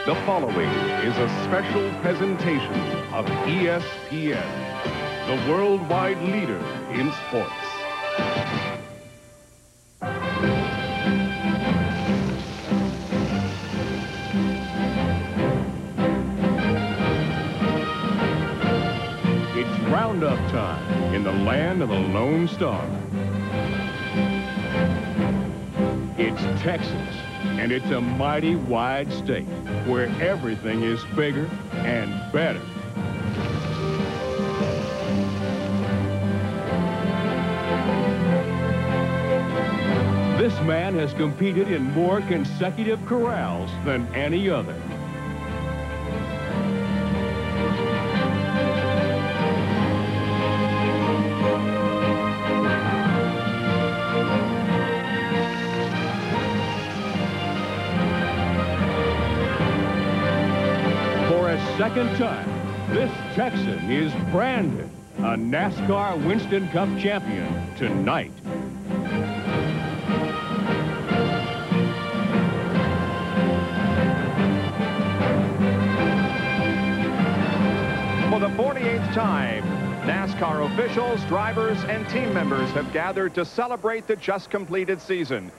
The following is a special presentation of ESPN, the worldwide leader in sports. It's roundup time in the land of the Lone Star. It's Texas. And it's a mighty wide state where everything is bigger and better. This man has competed in more consecutive corrals than any other. Second time, this Texan is branded a NASCAR Winston Cup champion tonight. For the 48th time, NASCAR officials, drivers, and team members have gathered to celebrate the just completed season.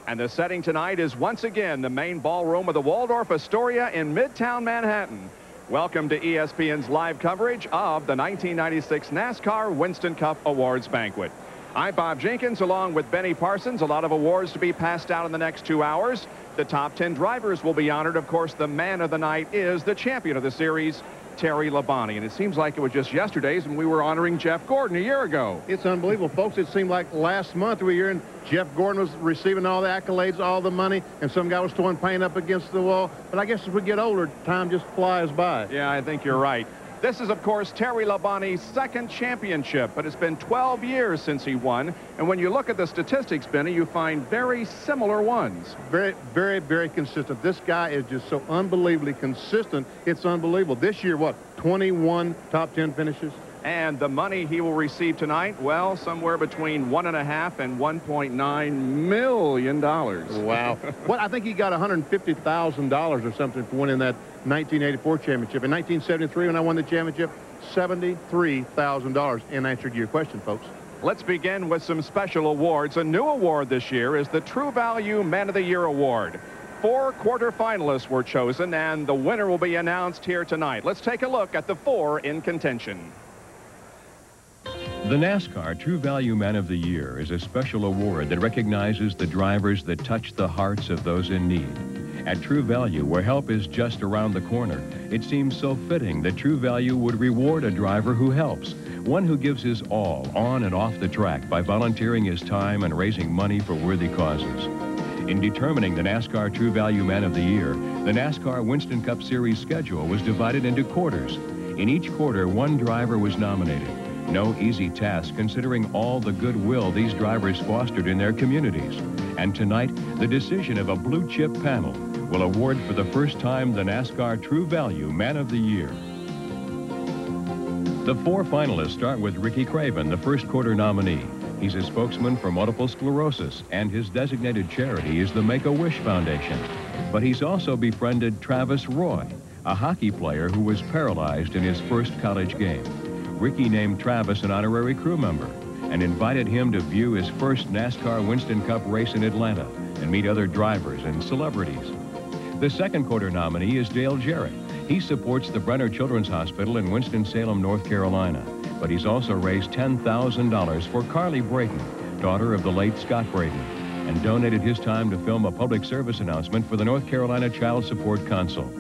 And the setting tonight is once again the main ballroom of the Waldorf Astoria in Midtown Manhattan. Welcome to ESPN's live coverage of the 1996 NASCAR Winston Cup Awards Banquet. I'm Bob Jenkins along with Benny Parsons. A lot of awards to be passed out in the next 2 hours. The top 10 drivers will be honored. Of course, the man of the night is the champion of the series, Terry Labonte. And it seems like it was just yesterday's when we were honoring Jeff Gordon a year ago. It's unbelievable, folks. It seemed like last month we were in. Jeff Gordon was receiving all the accolades, all the money, and some guy was throwing paint up against the wall. But I guess as we get older, time just flies by. Yeah, I think you're right. This is, of course, Terry Labonte's second championship, but it's been 12 years since he won. And when you look at the statistics, Benny, you find very similar ones. Very, very, very consistent. This guy is just so unbelievably consistent. It's unbelievable. This year, what, 21 top 10 finishes? And the money he will receive tonight, well, somewhere between $1.5 and $1.9 million. Wow. Well, I think he got $150,000 or something for winning that 1984 championship. In 1973, when I won the championship, $73,000. In answer to your question, folks. Let's begin with some special awards. A new award this year is the True Value Man of the Year Award. 4 quarterfinalists were chosen, and the winner will be announced here tonight. Let's take a look at the 4 in contention. The NASCAR True Value Man of the Year is a special award that recognizes the drivers that touch the hearts of those in need. At True Value, where help is just around the corner, it seems so fitting that True Value would reward a driver who helps, one who gives his all on and off the track by volunteering his time and raising money for worthy causes. In determining the NASCAR True Value Man of the Year, the NASCAR Winston Cup Series schedule was divided into quarters. In each quarter, one driver was nominated. No easy task considering all the goodwill these drivers fostered in their communities. And tonight, the decision of a blue-chip panel will award for the first time the NASCAR True Value Man of the Year. The 4 finalists start with Ricky Craven, the first quarter nominee. He's a spokesman for multiple sclerosis, and his designated charity is the Make-A-Wish Foundation. But he's also befriended Travis Roy, a hockey player who was paralyzed in his first college game. Ricky named Travis an honorary crew member and invited him to view his first NASCAR Winston Cup race in Atlanta and meet other drivers and celebrities. The second quarter nominee is Dale Jarrett. He supports the Brenner Children's Hospital in Winston-Salem, North Carolina, but he's also raised $10,000 for Carly Brayton, daughter of the late Scott Brayton, and donated his time to film a public service announcement for the North Carolina Child Support Council.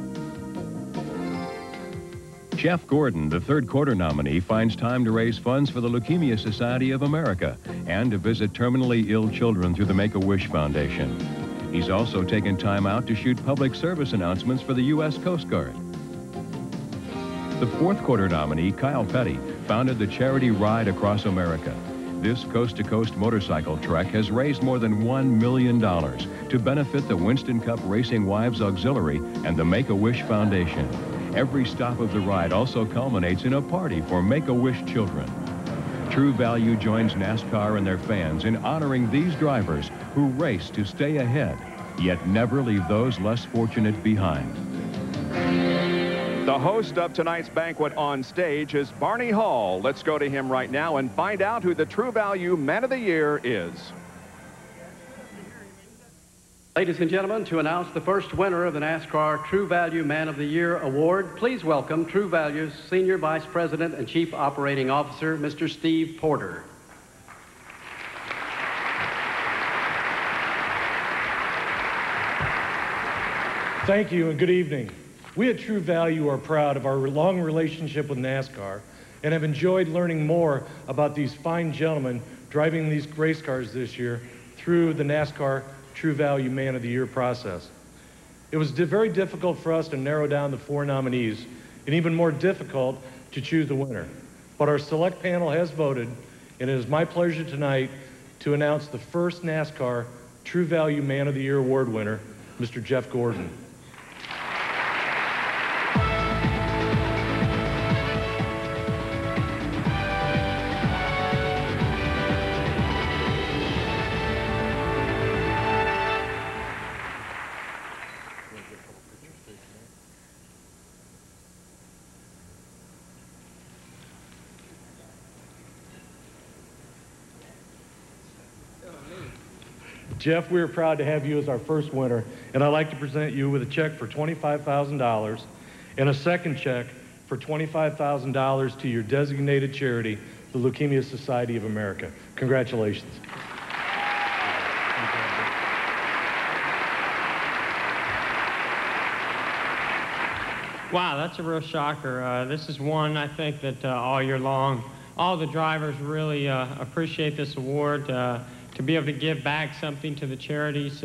Jeff Gordon, the third quarter nominee, finds time to raise funds for the Leukemia Society of America and to visit terminally ill children through the Make-A-Wish Foundation. He's also taken time out to shoot public service announcements for the U.S. Coast Guard. The fourth quarter nominee, Kyle Petty, founded the charity Ride Across America. This coast-to-coast motorcycle trek has raised more than $1 million to benefit the Winston Cup Racing Wives Auxiliary and the Make-A-Wish Foundation. Every stop of the ride also culminates in a party for Make-A-Wish children. True Value joins NASCAR and their fans in honoring these drivers who race to stay ahead, yet never leave those less fortunate behind. The host of tonight's banquet on stage is Barney Hall. Let's go to him right now and find out who the True Value Man of the Year is. Ladies and gentlemen, to announce the first winner of the NASCAR True Value Man of the Year Award, please welcome True Value's Senior Vice President and Chief Operating Officer, Mr. Steve Porter. Thank you and good evening. We at True Value are proud of our long relationship with NASCAR and have enjoyed learning more about these fine gentlemen driving these race cars this year through the NASCAR True Value Man of the Year process. It was very difficult for us to narrow down the 4 nominees and even more difficult to choose the winner. But our select panel has voted, and it is my pleasure tonight to announce the first NASCAR True Value Man of the Year award winner, Mr. Jeff Gordon. Jeff, we are proud to have you as our first winner, and I'd like to present you with a check for $25,000 and a second check for $25,000 to your designated charity, the Leukemia Society of America. Congratulations. Wow, that's a real shocker. This is one I think that all year long, all the drivers really appreciate this award. To be able to give back something to the charities.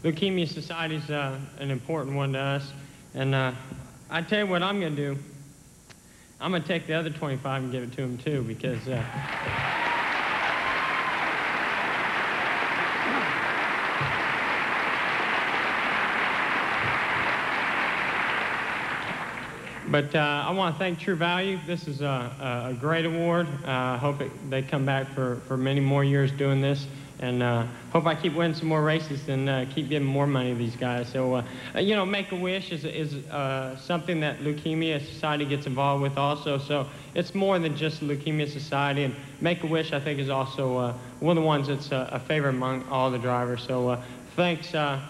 Leukemia Society is an important one to us. And I tell you what I'm going to do. I'm going to take the other 25 and give it to them too, because But I want to thank True Value. This is a great award. I hope they come back for many more years doing this. And hope I keep winning some more races and keep giving more money to these guys. So, you know, Make-A-Wish is something that Leukemia Society gets involved with also. So it's more than just Leukemia Society. And Make-A-Wish, I think, is also one of the ones that's a favorite among all the drivers. So thanks to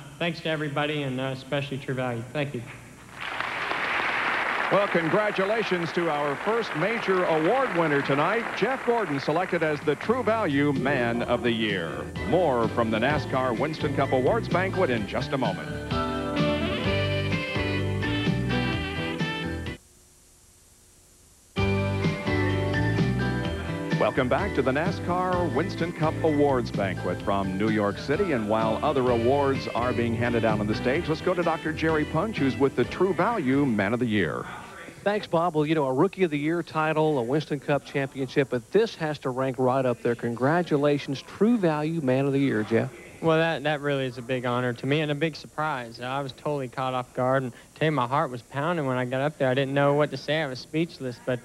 everybody, and especially True Value. Thank you. Well, congratulations to our first major award winner tonight, Jeff Gordon, selected as the True Value Man of the Year. More from the NASCAR Winston Cup Awards banquet in just a moment. Welcome back to the NASCAR Winston Cup Awards banquet from New York City. And while other awards are being handed out on the stage, let's go to Dr. Jerry Punch, who's with the True Value Man of the Year. Thanks, Bob. Well, you know, a Rookie of the Year title, a Winston Cup championship, but this has to rank right up there. Congratulations, True Value Man of the Year, Jeff. Well, that really is a big honor to me and a big surprise. I was totally caught off guard, and tell you, my heart was pounding when I got up there. I didn't know what to say. I was speechless, but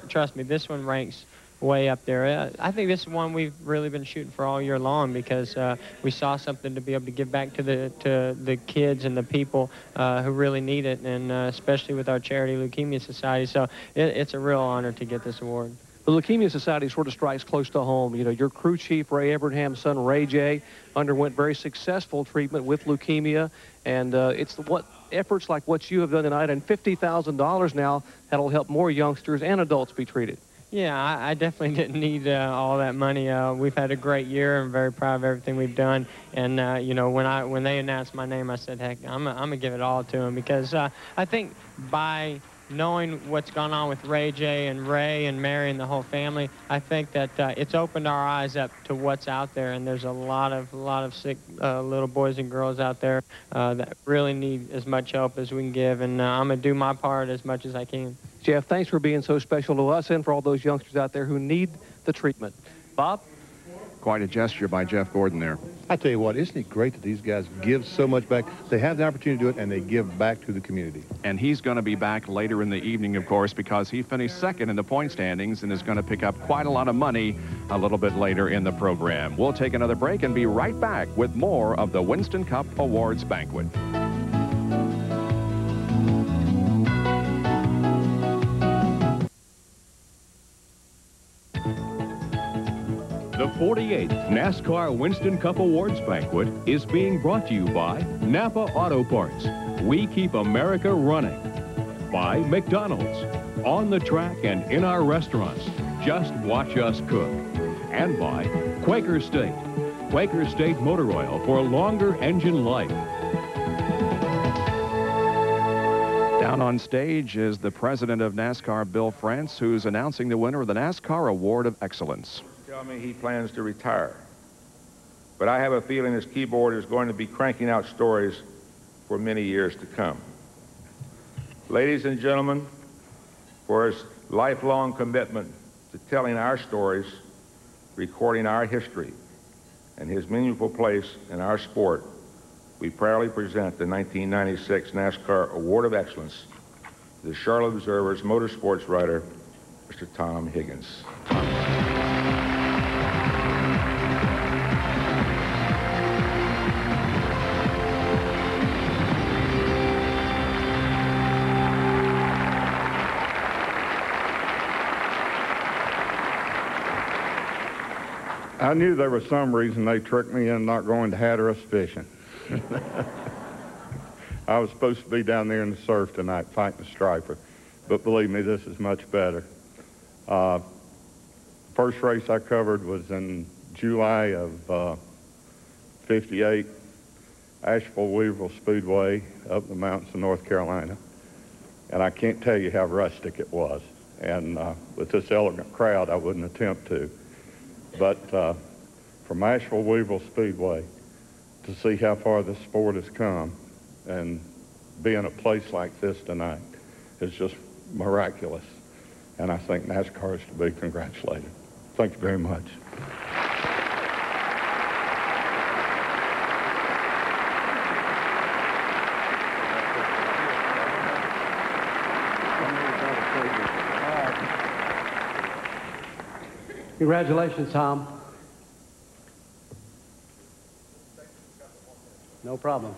trust me, this one ranks way up there. I think this is one we've really been shooting for all year long, because we saw something to be able to give back to the kids and the people who really need it, and especially with our charity Leukemia Society. So it's a real honor to get this award. The Leukemia Society sort of strikes close to home. You know, your crew chief, Ray Abraham's son, Ray J., underwent very successful treatment with leukemia, and it's what efforts like what you have done tonight, and $50,000 now that'll help more youngsters and adults be treated. Yeah, I definitely didn't need all that money. We've had a great year. I'm very proud of everything we've done. And, you know, when they announced my name, I said, heck, I'm going to give it all to them, because I think by knowing what's gone on with Ray J and Ray and Mary and the whole family, I think that it's opened our eyes up to what's out there. And there's a lot of sick little boys and girls out there that really need as much help as we can give. And I'm going to do my part as much as I can. Jeff, thanks for being so special to us and for all those youngsters out there who need the treatment. Bob? Quite a gesture by Jeff Gordon there. I tell you what, isn't it great that these guys give so much back? They have the opportunity to do it, and they give back to the community. And he's going to be back later in the evening, of course, because he finished second in the point standings and is going to pick up quite a lot of money a little bit later in the program. We'll take another break and be right back with more of the Winston Cup Awards banquet. The 48th NASCAR Winston Cup Awards Banquet is being brought to you by Napa Auto Parts. We keep America running. By McDonald's. On the track and in our restaurants. Just watch us cook. And by Quaker State. Quaker State Motor Oil for longer engine life. Down on stage is the president of NASCAR, Bill France, who's announcing the winner of the NASCAR Award of Excellence. Tell me he plans to retire. But I have a feeling his keyboard is going to be cranking out stories for many years to come. Ladies and gentlemen, for his lifelong commitment to telling our stories, recording our history, and his meaningful place in our sport, we proudly present the 1996 NASCAR Award of Excellence to the Charlotte Observer's motorsports writer, Mr. Tom Higgins. I knew there was some reason they tricked me into not going to Hatteras fishing. I was supposed to be down there in the surf tonight fighting a striper, but believe me, this is much better. First race I covered was in July of '58, Asheville-Weaverville Speedway up the mountains of North Carolina. And I can't tell you how rustic it was. And with this elegant crowd, I wouldn't attempt to. But from Asheville-Weaverville Speedway to see how far this sport has come and be in a place like this tonight is just miraculous. And I think NASCAR is to be congratulated. Thank you very much. Congratulations, Tom. No problem.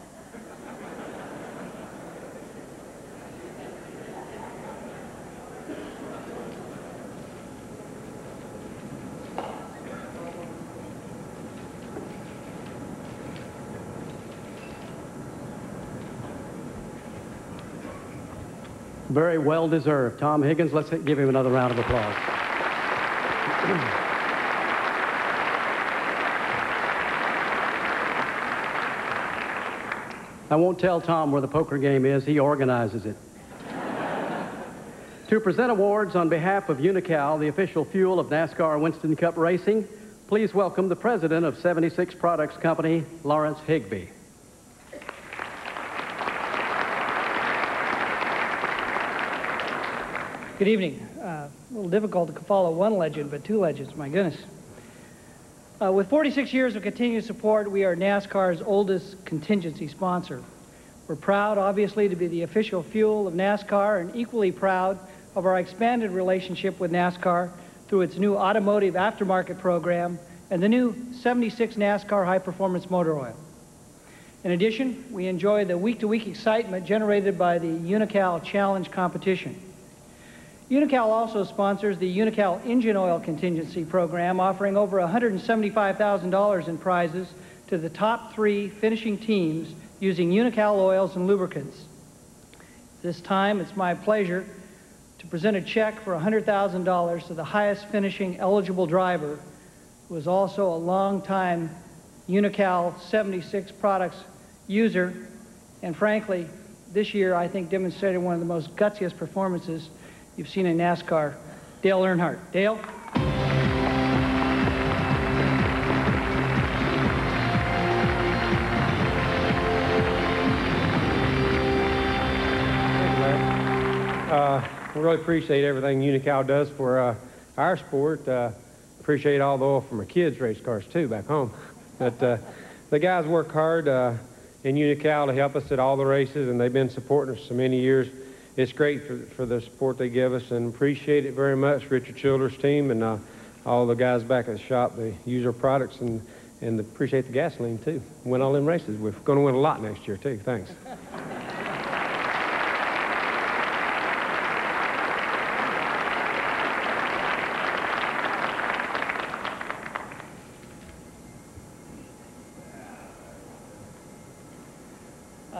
Very well deserved. Tom Higgins, let's give him another round of applause. I won't tell Tom where the poker game is. He organizes it. To present awards on behalf of Unocal, the official fuel of NASCAR Winston Cup Racing, please welcome the president of 76 Products Company, Lawrence Higbee. Good evening. A little difficult to follow one legend, but two legends, my goodness. With 46 years of continued support, we are NASCAR's oldest contingency sponsor. We're proud, obviously, to be the official fuel of NASCAR and equally proud of our expanded relationship with NASCAR through its new automotive aftermarket program and the new 76 NASCAR High Performance Motor Oil. In addition, we enjoy the week-to-week excitement generated by the Unocal Challenge competition. Unocal also sponsors the Unocal Engine Oil Contingency Program, offering over $175,000 in prizes to the top 3 finishing teams using Unocal oils and lubricants. This time, it's my pleasure to present a check for $100,000 to the highest finishing eligible driver, who is also a longtime Unocal 76 Products user, and frankly, this year I think demonstrated one of the most gutsiest performances you've seen in NASCAR, Dale Earnhardt. Dale? We really appreciate everything Unocal does for our sport. Appreciate all the oil for my kids' race cars too back home. But the guys work hard in Unocal to help us at all the races, and they've been supporting us so many years. It's great for the support they give us, and appreciate it very much. Richard Childers' team and all the guys back at the shop, they use our products and appreciate the gasoline too. Win all them races. We're going to win a lot next year too. Thanks.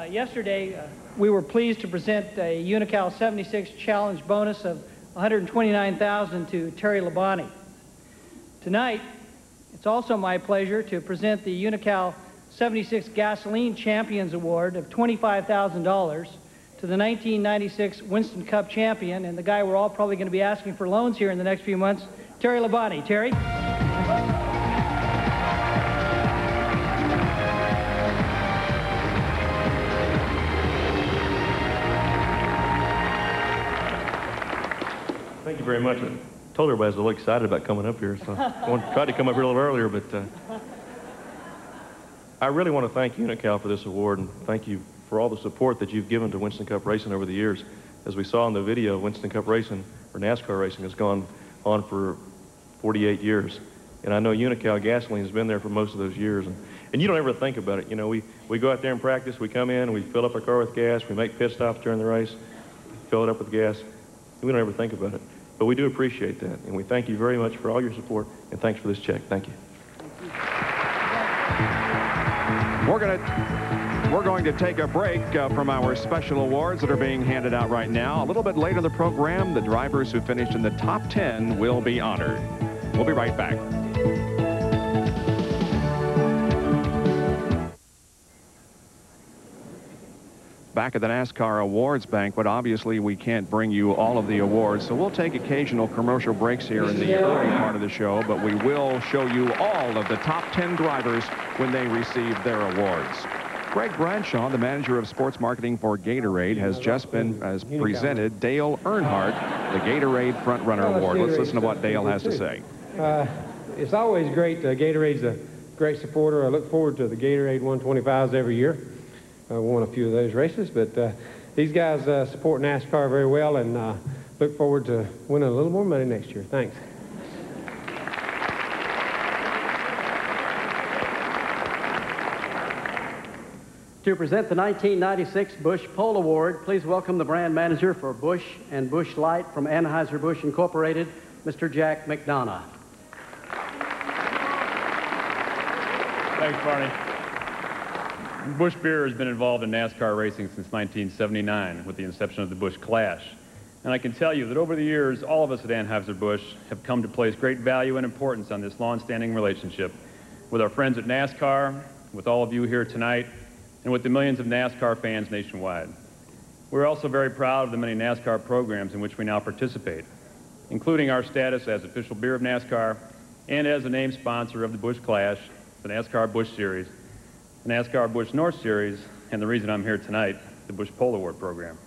Yesterday, we were pleased to present a Unical 76 Challenge bonus of $129,000 to Terry Labonte. Tonight, it's also my pleasure to present the Unical 76 Gasoline Champions Award of $25,000 to the 1996 Winston Cup champion and the guy we're all probably going to be asking for loans here in the next few months, Terry Labonte. Terry? Thank you very much. I told everybody I was a little excited about coming up here, so I tried to come up here a little earlier, but I really want to thank Unical for this award, and thank you for all the support that you've given to Winston Cup racing over the years. As we saw in the video, Winston Cup racing, or NASCAR racing, has gone on for 48 years. And I know Unical Gasoline has been there for most of those years. And you don't ever think about it. You know, we go out there and practice, we come in, we fill up our car with gas, we make pit stops during the race, fill it up with gas. We don't ever think about it. But we do appreciate that. And we thank you very much for all your support, and thanks for this check. Thank you. We're going to take a break from our special awards that are being handed out right now. A little bit later in the program, the drivers who finished in the top 10 will be honored. We'll be right back. Back at the NASCAR Awards Banquet, obviously we can't bring you all of the awards, so we'll take occasional commercial breaks here in the early part of the show, but we will show you all of the top 10 drivers when they receive their awards. Greg Bradshaw, the manager of sports marketing for Gatorade, has just presented Dale Earnhardt the Gatorade Front Runner Award. Let's listen to what Dale has to say. It's always great. Gatorade's a great supporter. I look forward to the Gatorade 125s every year. I won a few of those races, but these guys support NASCAR very well, and look forward to winning a little more money next year. Thanks. To present the 1996 Busch Pole Award, please welcome the brand manager for Busch and Busch Light from Anheuser-Busch Incorporated, Mr. Jack McDonough. Thanks, Barney. Busch Beer has been involved in NASCAR racing since 1979 with the inception of the Busch Clash. And I can tell you that over the years, all of us at Anheuser-Busch have come to place great value and importance on this long-standing relationship with our friends at NASCAR, with all of you here tonight, and with the millions of NASCAR fans nationwide. We're also very proud of the many NASCAR programs in which we now participate, including our status as official beer of NASCAR and as a name sponsor of the Busch Clash, the NASCAR Busch Series, the NASCAR Busch North Series, and the reason I'm here tonight, the Busch Pole Award program.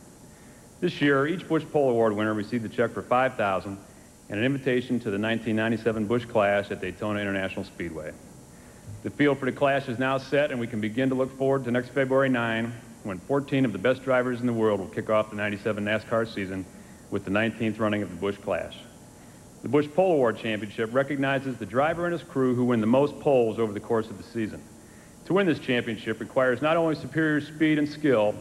This year, each Busch Pole Award winner received a check for $5,000 and an invitation to the 1997 Busch Clash at Daytona International Speedway. The field for the Clash is now set, and we can begin to look forward to next February 9, when 14 of the best drivers in the world will kick off the 97 NASCAR season with the 19th running of the Busch Clash. The Busch Pole Award Championship recognizes the driver and his crew who win the most poles over the course of the season. To win this championship requires not only superior speed and skill,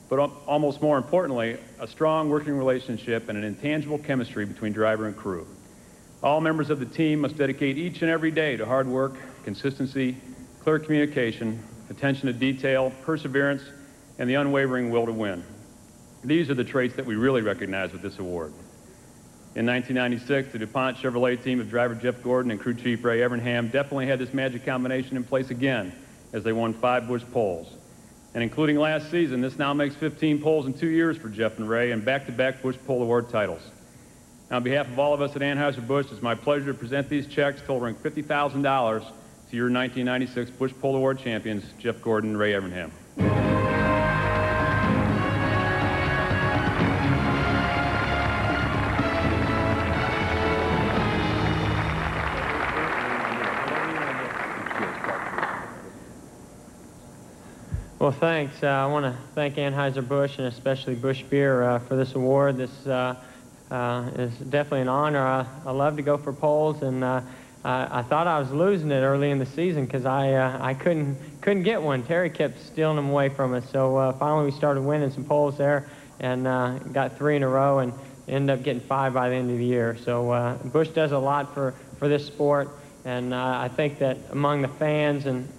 but almost more importantly, a strong working relationship and an intangible chemistry between driver and crew. All members of the team must dedicate each and every day to hard work, consistency, clear communication, attention to detail, perseverance, and the unwavering will to win. These are the traits that we really recognize with this award. In 1996, the DuPont Chevrolet team of driver Jeff Gordon and crew chief Ray Evernham definitely had this magic combination in place again as they won 5 Busch poles. And including last season, this now makes 15 poles in 2 years for Jeff and Ray and back-to-back Busch Pole Award titles. Now, on behalf of all of us at Anheuser-Busch, it's my pleasure to present these checks totaling $50,000 to your 1996 Busch Pole Award champions, Jeff Gordon and Ray Evernham. Well, thanks. I want to thank Anheuser-Busch and especially Busch Beer for this award. This is definitely an honor. I love to go for poles, and I thought I was losing it early in the season because I couldn't get one. Terry kept stealing them away from us. So finally we started winning some poles there and got 3 in a row and ended up getting 5 by the end of the year. So Busch does a lot for this sport, and I think that among the fans and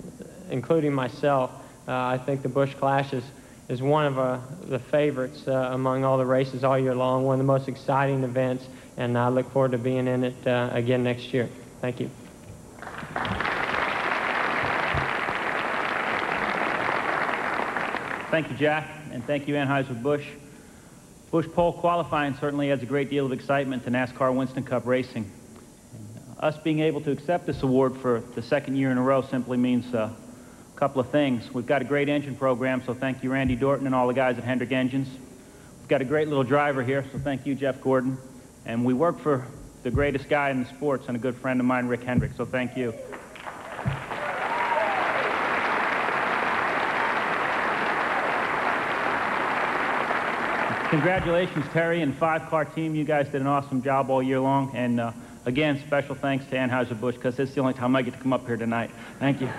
including myself, I think the Busch Clash is one of the favorites among all the races all year long, one of the most exciting events, and I look forward to being in it again next year. Thank you. Thank you, Jack, and thank you, Anheuser-Busch. Busch Pole qualifying certainly adds a great deal of excitement to NASCAR Winston Cup racing. And, us being able to accept this award for the second year in a row simply means a couple of things. We've got a great engine program, so thank you, Randy Dorton, and all the guys at Hendrick Engines. We've got a great little driver here, so thank you, Jeff Gordon. And we work for the greatest guy in the sports and a good friend of mine, Rick Hendrick, so thank you. Congratulations, Terry and five-car team. You guys did an awesome job all year long. And again, special thanks to Anheuser-Busch, because it's the only time I get to come up here tonight. Thank you.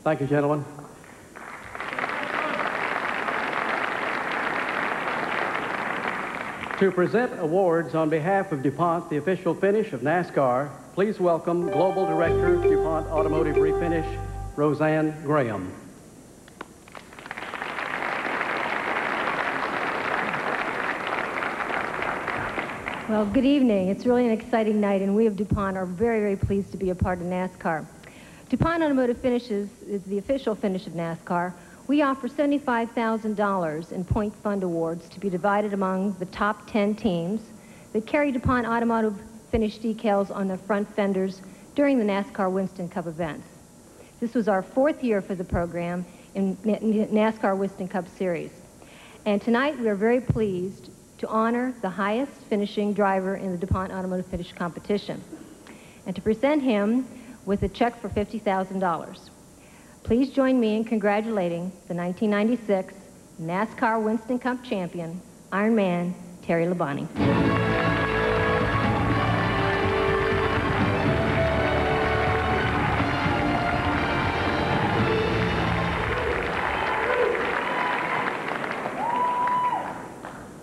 Thank you, gentlemen. To present awards on behalf of DuPont, the official finish of NASCAR, please welcome Global Director, DuPont Automotive Refinish, Roseanne Graham. Well, good evening. It's really an exciting night, and we of DuPont are very, very pleased to be a part of NASCAR. DuPont Automotive Finishes is the official finish of NASCAR. We offer $75,000 in point fund awards to be divided among the top 10 teams that carry DuPont Automotive Finish decals on their front fenders during the NASCAR Winston Cup events. This was our 4th year for the program in NASCAR Winston Cup Series. And tonight we are very pleased to honor the highest finishing driver in the DuPont Automotive Finish competition and to present him with a check for $50,000. Please join me in congratulating the 1996 NASCAR Winston Cup champion, Ironman Terry Labonte.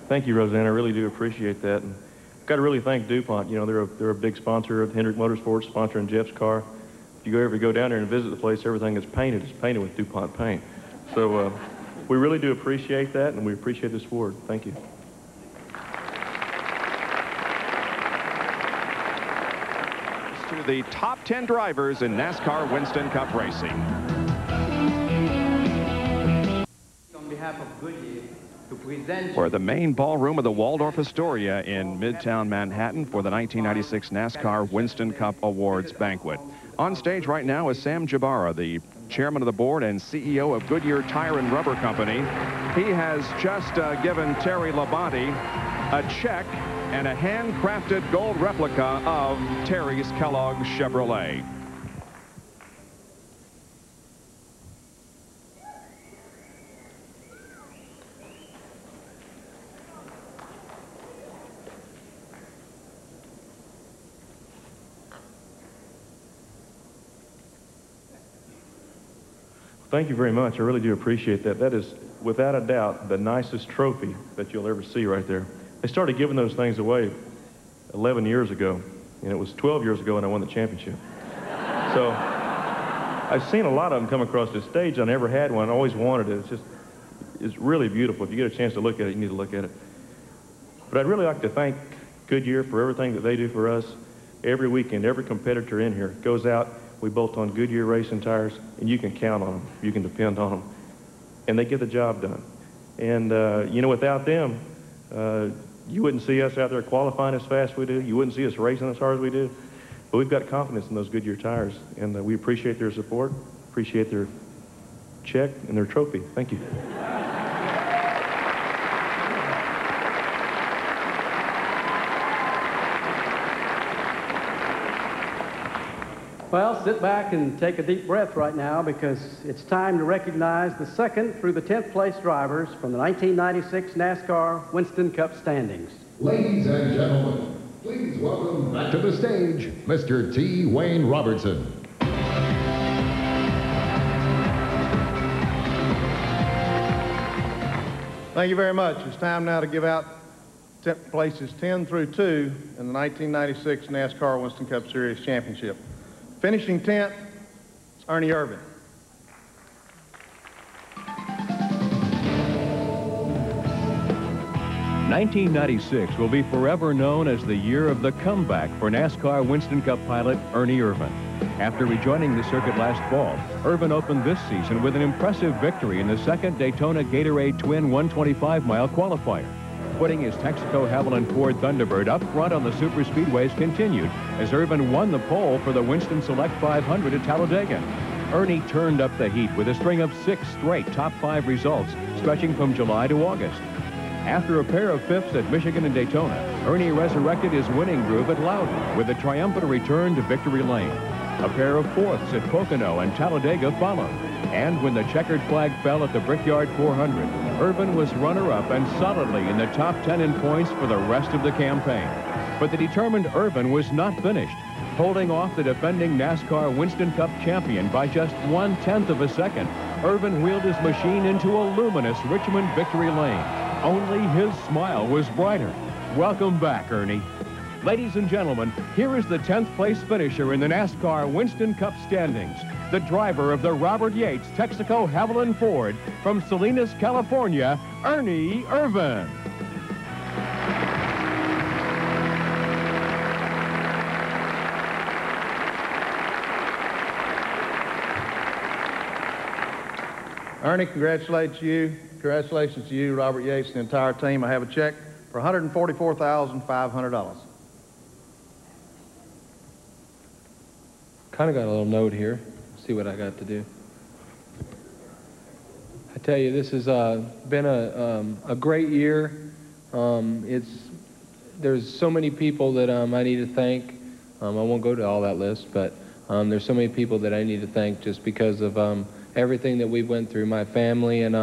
Thank you, Roseanne. I really do appreciate that. And I've got to really thank DuPont. You know, they're a big sponsor of Hendrick Motorsports, sponsoring Jeff's car. If you ever go down there and visit the place, everything is painted with DuPont paint. So we really do appreciate that, and we appreciate this award. Thank you. To the top 10 drivers in NASCAR Winston Cup racing. On behalf of Goodyear, to present For the main ballroom of the Waldorf Astoria in Midtown Manhattan for the 1996 NASCAR Winston Cup Awards banquet. On stage right now is Sam Jabara, the chairman of the board and CEO of Goodyear Tire and Rubber Company. He has just given Terry Labonte a check and a handcrafted gold replica of Terry's Kellogg Chevrolet. Thank you very much. I really do appreciate that. That is, without a doubt, the nicest trophy that you'll ever see right there. They started giving those things away 11 years ago, and it was 12 years ago when I won the championship. So I've seen a lot of them come across this stage. I never had one. I always wanted it. It's really beautiful. If you get a chance to look at it, you need to look at it. But I'd really like to thank Goodyear for everything that they do for us. Every weekend, every competitor in here goes out. We bolt on Goodyear racing tires, and you can count on them. You can depend on them. And they get the job done. And, you know, without them, you wouldn't see us out there qualifying as fast as we do. You wouldn't see us racing as hard as we do. But we've got confidence in those Goodyear tires, and we appreciate their support, appreciate their check and their trophy. Thank you. Well, sit back and take a deep breath right now because it's time to recognize the 2nd through the 10th place drivers from the 1996 NASCAR Winston Cup standings. Ladies and gentlemen, please welcome back to the stage, Mr. T. Wayne Robertson. Thank you very much. It's time now to give out places 10 through 2 in the 1996 NASCAR Winston Cup Series Championship. Finishing 10th is Ernie Irvin. '96 will be forever known as the year of the comeback for NASCAR Winston Cup pilot Ernie Irvin. After rejoining the circuit last fall, Irvin opened this season with an impressive victory in the 2nd Daytona Gatorade Twin 125-mile qualifier. Putting his Texaco Havoline Ford Thunderbird up front on the superspeedways continued as Irvin won the pole for the Winston Select 500 at Talladega. Ernie turned up the heat with a string of 6 straight top 5 results stretching from July to August. After a pair of 5ths at Michigan and Daytona, Ernie resurrected his winning groove at Loudon with a triumphant return to victory lane. A pair of 4ths at Pocono and Talladega followed. And when the checkered flag fell at the Brickyard 400, Irvin was runner-up and solidly in the top 10 in points for the rest of the campaign. But the determined Irvin was not finished. Holding off the defending NASCAR Winston Cup champion by just 1/10 of a second, Irvin wheeled his machine into a luminous Richmond victory lane. Only his smile was brighter. Welcome back, Ernie. Ladies and gentlemen, here is the 10th place finisher in the NASCAR Winston Cup standings, the driver of the Robert Yates Texaco Havoline Ford from Salinas, California, Ernie Irvin. Ernie, congratulations to you, Robert Yates, and the entire team. I have a check for $144,500. Kind of got a little note here. See what I got to do. I tell you, this has been a great year. There's so many people that I need to thank. I won't go to all that list, but there's so many people that I need to thank just because of everything that we went through, my family and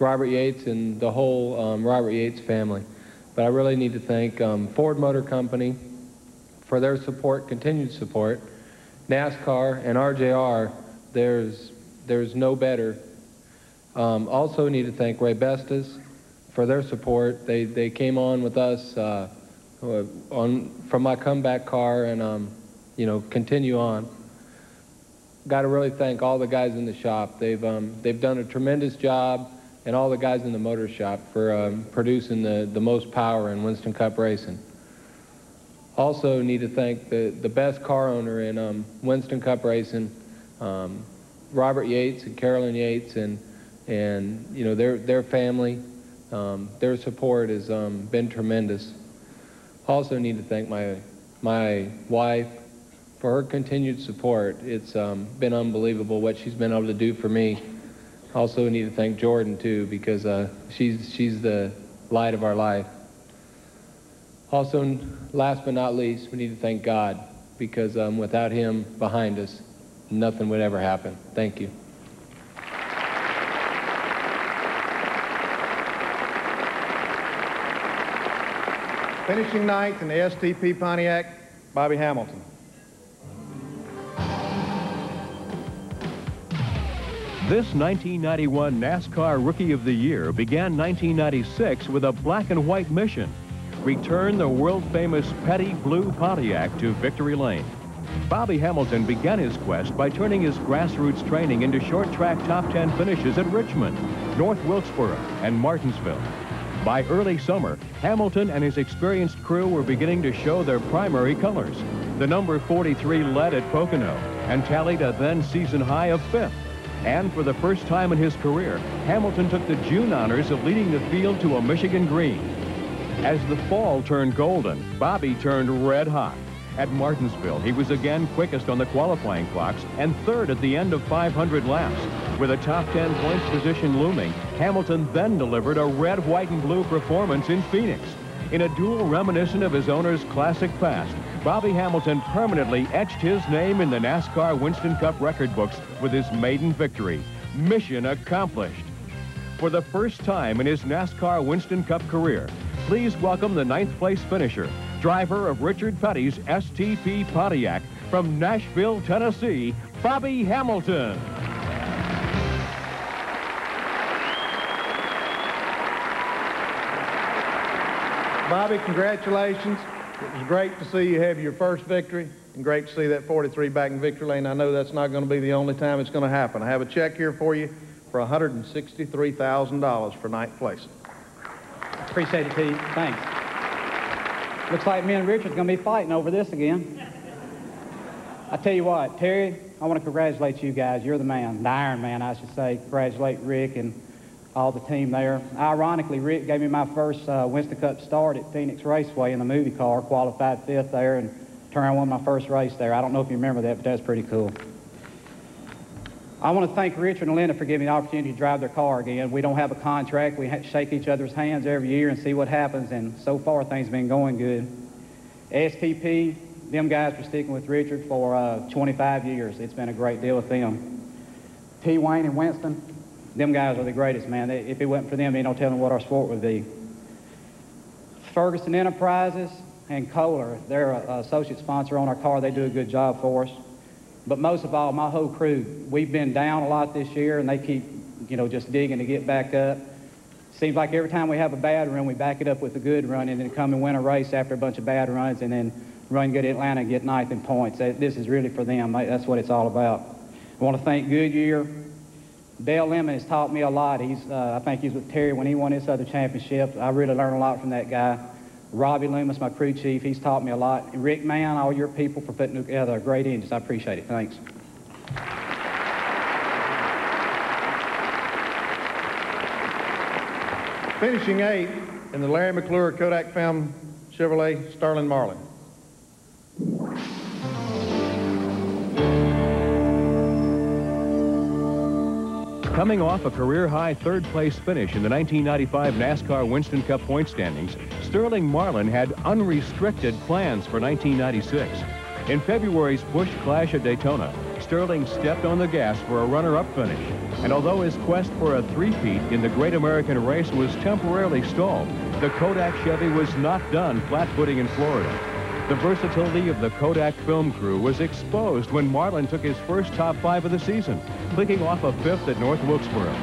Robert Yates and the whole Robert Yates family. But I really need to thank Ford Motor Company for their support, continued support. NASCAR and RJR, there's no better. Also need to thank Ray Bestas for their support. They came on with us from my comeback car and continue on. Got to really thank all the guys in the shop. They've done a tremendous job, and all the guys in the motor shop for producing the most power in Winston Cup racing. Also need to thank the best car owner in Winston Cup racing, Robert Yates and Carolyn Yates, and their family. Their support has been tremendous. Also need to thank my wife for her continued support. It's been unbelievable what she's been able to do for me. Also need to thank Jordan too, because she's the light of our life. Also, last but not least, we need to thank God, because without him behind us, nothing would ever happen. Thank you. Finishing ninth in the STP Pontiac, Bobby Hamilton. This 1991 NASCAR Rookie of the Year began 1996 with a black and white mission: return the world-famous Petty Blue Pontiac to victory lane. Bobby Hamilton began his quest by turning his grassroots training into short-track top 10 finishes at Richmond, North Wilkesboro, and Martinsville. By early summer, Hamilton and his experienced crew were beginning to show their primary colors. The number 43 led at Pocono and tallied a then season high of 5th. And for the first time in his career, Hamilton took the June honors of leading the field to a Michigan green. As the fall turned golden, Bobby turned red hot. At Martinsville, he was again quickest on the qualifying clocks and 3rd at the end of 500 laps. With a top 10 points position looming, Hamilton then delivered a red, white, and blue performance in Phoenix. In a duel reminiscent of his owner's classic past, Bobby Hamilton permanently etched his name in the NASCAR Winston Cup record books with his maiden victory. Mission accomplished. For the first time in his NASCAR Winston Cup career, please welcome the 9th place finisher, driver of Richard Petty's STP Pontiac from Nashville, Tennessee, Bobby Hamilton. Bobby, congratulations. It was great to see you have your first victory, and great to see that 43 back in victory lane. I know that's not going to be the only time it's going to happen. I have a check here for you for $163,000 for 9th place. Appreciate it, Pete. Thanks. Looks like me and Richard's going to be fighting over this again. I tell you what, Terry, I want to congratulate you guys. You're the man, the Iron Man, I should say. Congratulate Rick and all the team there. Ironically, Rick gave me my first Winston Cup start at Phoenix Raceway in the movie car, qualified 5th there, and turned around and won my first race there. I don't know if you remember that, but that's pretty cool. I want to thank Richard and Linda for giving me the opportunity to drive their car again. We don't have a contract. We shake each other's hands every year and see what happens, and so far things have been going good. STP, them guys were sticking with Richard for 25 years. It's been a great deal with them. T. Wayne and Winston, them guys are the greatest, man. If it wasn't for them, ain't no telling what our sport would be. Ferguson Enterprises and Kohler, they're an associate sponsor on our car. They do a good job for us. But most of all, my whole crew, we've been down a lot this year, and they keep, just digging to get back up. Seems like every time we have a bad run, we back it up with a good run and then come and win a race after a bunch of bad runs and then run good at Atlanta and get 9th in points. This is really for them. That's what it's all about. I want to thank Goodyear. Dale Lemon has taught me a lot. I think he's with Terry when he won his other championships. I really learned a lot from that guy. Robbie Loomis, my crew chief, he's taught me a lot. And Rick Mann, all your people for putting together a great engine. I appreciate it. Thanks. Finishing 8th in the Larry McClure Kodak Film Chevrolet Sterling Marlin. Coming off a career-high 3rd place finish in the 1995 NASCAR Winston Cup point standings, Sterling Marlin had unrestricted plans for 1996. In February's Busch Clash at Daytona, Sterling stepped on the gas for a runner-up finish. And although his quest for a three-peat in the Great American Race was temporarily stalled, the Kodak Chevy was not done flat-footing in Florida. The versatility of the Kodak film crew was exposed when Marlin took his first top 5 of the season, clicking off a 5th at North Wilkesboro.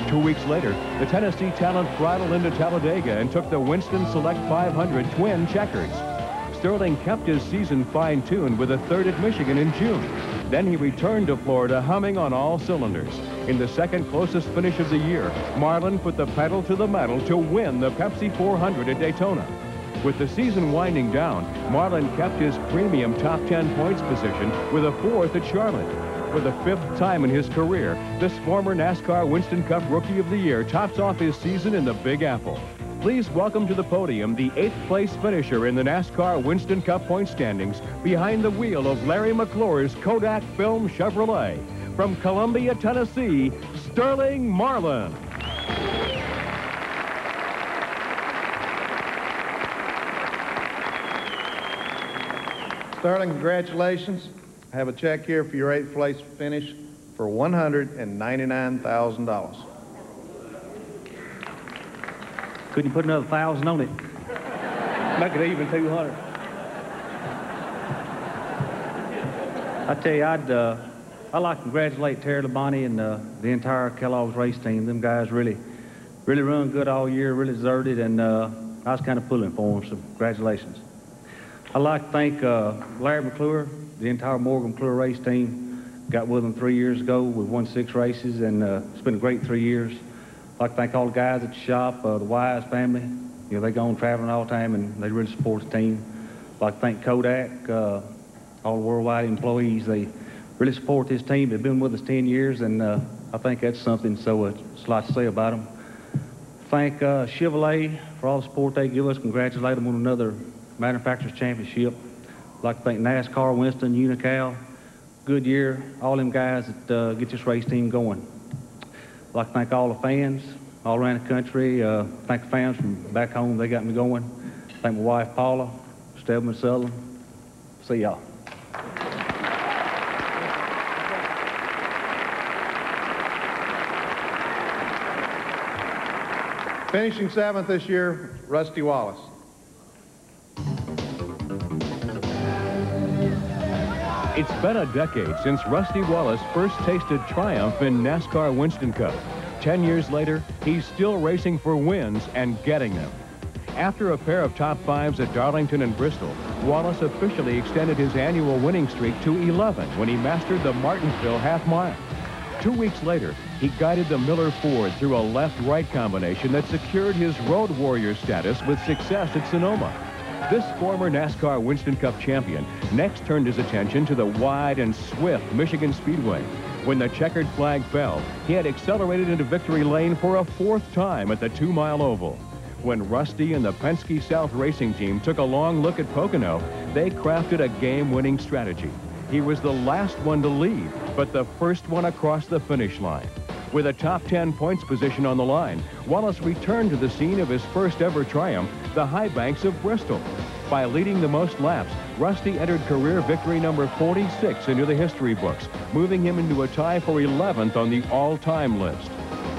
2 weeks later, the Tennessee talent throttled into Talladega and took the Winston Select 500 twin checkers. Sterling kept his season fine-tuned with a 3rd at Michigan in June. Then he returned to Florida humming on all cylinders. In the second closest finish of the year, Marlin put the pedal to the metal to win the Pepsi 400 at Daytona. With the season winding down, Marlin kept his premium top 10 points position with a 4th at Charlotte. For the 5th time in his career, this former NASCAR Winston Cup Rookie of the Year tops off his season in the Big Apple. Please welcome to the podium the 8th place finisher in the NASCAR Winston Cup point standings behind the wheel of Larry McClure's Kodak Film Chevrolet. From Columbia, Tennessee, Sterling Marlin. Sterling, congratulations. I have a check here for your 8th place finish for $199,000. Couldn't you put another 1,000 on it? Make it even 200. I tell you, I'd like to congratulate Terry Labonte and the entire Kellogg's race team. Them guys really run good all year, really deserved it, and I was kind of pulling for them, so congratulations. I'd like to thank Larry McClure, the entire Morgan McClure race team. Got with them 3 years ago. We've won 6 races, and it's been a great 3 years. I'd like to thank all the guys at the shop, the Wise family. They go on traveling all the time, and they really support the team. I'd like to thank Kodak, all the worldwide employees. They really support this team. They've been with us 10 years, and I think that's something, so it's a lot to say about them. Thank Chevrolet for all the support they give us. Congratulate them on another Manufacturers Championship. I'd like to thank NASCAR Winston, Unical, Goodyear, all them guys that get this race team going. I'd like to thank all the fans all around the country. Thank the fans from back home. They got me going. Thank my wife, Paula, Stedman Sutherland. See y'all. Finishing 7th this year, Rusty Wallace. It's been a decade since Rusty Wallace first tasted triumph in NASCAR Winston Cup. 10 years later, he's still racing for wins and getting them. After a pair of top 5s at Darlington and Bristol, Wallace officially extended his annual winning streak to 11 when he mastered the Martinsville half mile. 2 weeks later, he guided the Miller Ford through a left-right combination that secured his road warrior status with success at Sonoma. This former NASCAR Winston Cup champion next turned his attention to the wide and swift Michigan Speedway. When the checkered flag fell, he had accelerated into victory lane for a 4th time at the 2-mile oval. When Rusty and the Penske South Racing Team took a long look at Pocono, they crafted a game-winning strategy. He was the last one to lead, but the first one across the finish line. With a top 10 points position on the line, Wallace returned to the scene of his first ever triumph, the high banks of Bristol. By leading the most laps, Rusty entered career victory number 46 into the history books, moving him into a tie for 11th on the all-time list.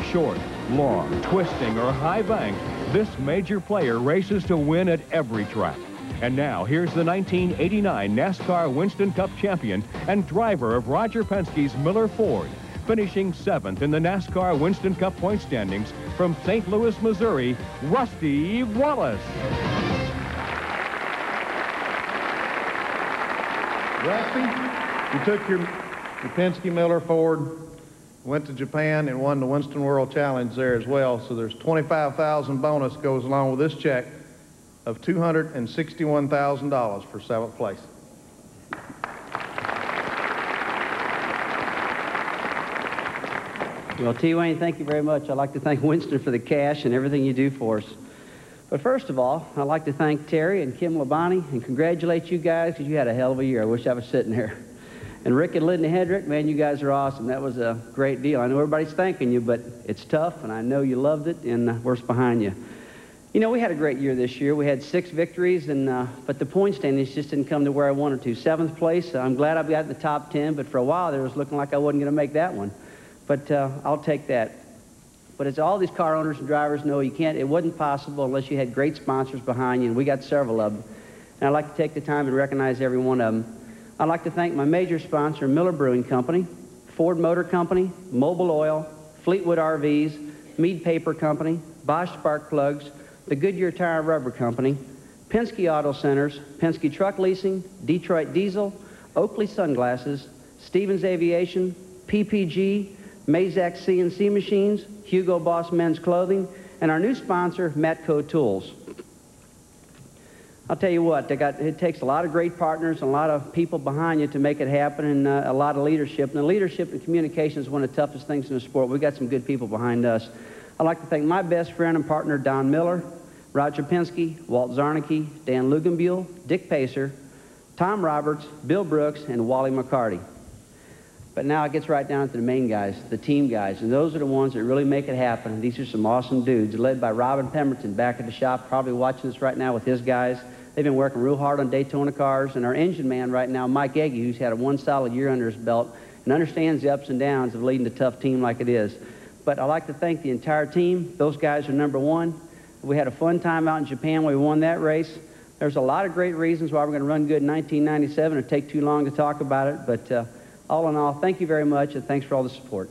Short, long, twisting, or high banked, this major player races to win at every track. And now, here's the 1989 NASCAR Winston Cup champion and driver of Roger Penske's Miller Ford, finishing 7th in the NASCAR Winston Cup point standings from St. Louis, Missouri, Rusty Wallace. Rusty, you took your Penske Miller Ford, went to Japan and won the Winston World Challenge there as well. So there's $25,000 bonus goes along with this check of $261,000 for 7th place. Well, T. Wayne, thank you very much. I'd like to thank Winston for the cash and everything you do for us. But first of all, I'd like to thank Terry and Kim Labonte and congratulate you guys because you had a hell of a year. I wish I was sitting there. And Rick and Linda Hedrick, man, you guys are awesome. That was a great deal. I know everybody's thanking you, but it's tough, and I know you loved it, and we're behind you. You know, we had a great year this year. We had 6 victories, but the point standings just didn't come to where I wanted to. 7th place, I'm glad I got in the top 10, but for a while there was looking like I wasn't going to make that one. But I'll take that. But as all these car owners and drivers know, it wasn't possible unless you had great sponsors behind you, and we got several of them. And I'd like to take the time to recognize every one of them. I'd like to thank my major sponsor, Miller Brewing Company, Ford Motor Company, Mobil Oil, Fleetwood RVs, Mead Paper Company, Bosch Spark Plugs, the Goodyear Tire and Rubber Company, Penske Auto Centers, Penske Truck Leasing, Detroit Diesel, Oakley Sunglasses, Stevens Aviation, PPG, Mazak CNC Machines, Hugo Boss Men's Clothing, and our new sponsor, Matco Tools. I'll tell you what, it takes a lot of great partners and a lot of people behind you to make it happen, and a lot of leadership. And the leadership and communication is one of the toughest things in the sport. We've got some good people behind us. I'd like to thank my best friend and partner, Don Miller, Roger Penske, Walt Zarnicki, Dan Lugenbuehl, Dick Pacer, Tom Roberts, Bill Brooks, and Wally McCarty. But now it gets right down to the main guys, the team guys, and those are the ones that really make it happen. And these are some awesome dudes, led by Robin Pemberton back at the shop, probably watching this right now with his guys. They've been working real hard on Daytona cars, and our engine man right now, Mike Egge, who's had one solid year under his belt and understands the ups and downs of leading a tough team like it is. But I'd like to thank the entire team. Those guys are number one. We had a fun time out in Japan when we won that race. There's a lot of great reasons why we're going to run good in 1997. It'll take too long to talk about it, but all in all, thank you very much, and thanks for all the support.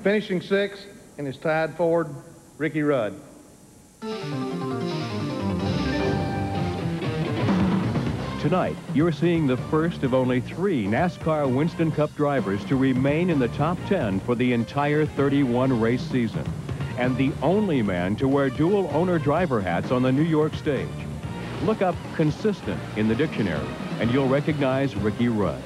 Finishing 6th in his tied Ford, Ricky Rudd. Tonight, you're seeing the first of only 3 NASCAR Winston Cup drivers to remain in the top 10 for the entire 31-race season, and the only man to wear dual owner driver hats on the New York stage. Look up consistent in the dictionary, and you'll recognize Ricky Rudd.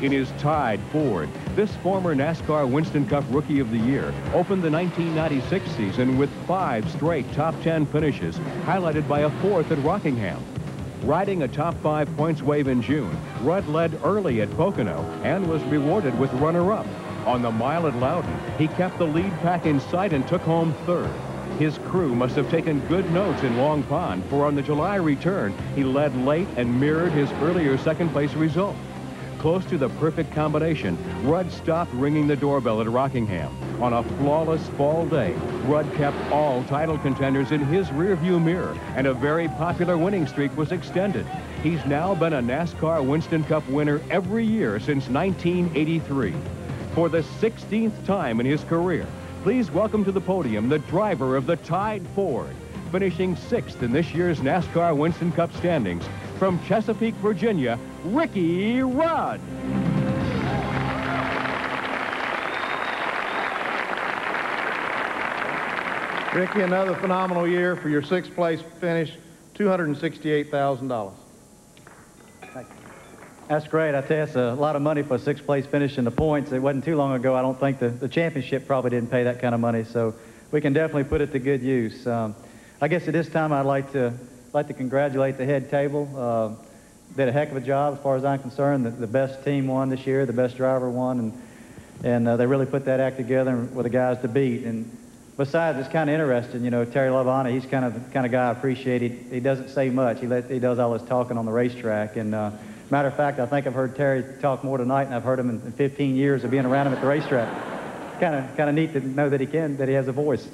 In his tied Ford, this former NASCAR Winston Cup Rookie of the Year opened the 1996 season with 5 straight top 10 finishes, highlighted by a 4th at Rockingham. Riding a top 5 points wave in June, Rudd led early at Pocono and was rewarded with runner-up. On the mile at Loudon, he kept the lead pack in sight and took home third. His crew must have taken good notes in Long Pond, for on the July return, he led late and mirrored his earlier second-place result. Close to the perfect combination, Rudd stopped ringing the doorbell at Rockingham. On a flawless fall day, Rudd kept all title contenders in his rearview mirror, and a very popular winning streak was extended. He's now been a NASCAR Winston Cup winner every year since 1983. For the 16th time in his career, please welcome to the podium the driver of the Tide Ford, finishing 6th in this year's NASCAR Winston Cup standings, from Chesapeake, Virginia, Ricky Rudd. Ricky, another phenomenal year for your 6th place finish, $268,000. That's great. I tell you, it's a lot of money for a 6th place finish in the points. It wasn't too long ago. I don't think the championship probably didn't pay that kind of money, so we can definitely put it to good use. I guess at this time I'd like to congratulate the head table. Did a heck of a job as far as I'm concerned. The best team won this year, the best driver won, and they really put that act together with the guys to beat. And besides, it's kind of interesting, you know, Terry Labonte, he's kind of the kind of guy I appreciate. He doesn't say much. He does all his talking on the racetrack. And matter of fact, I think I've heard Terry talk more tonight than I've heard him in 15 years of being around him at the racetrack. Kind of neat to know that he has a voice.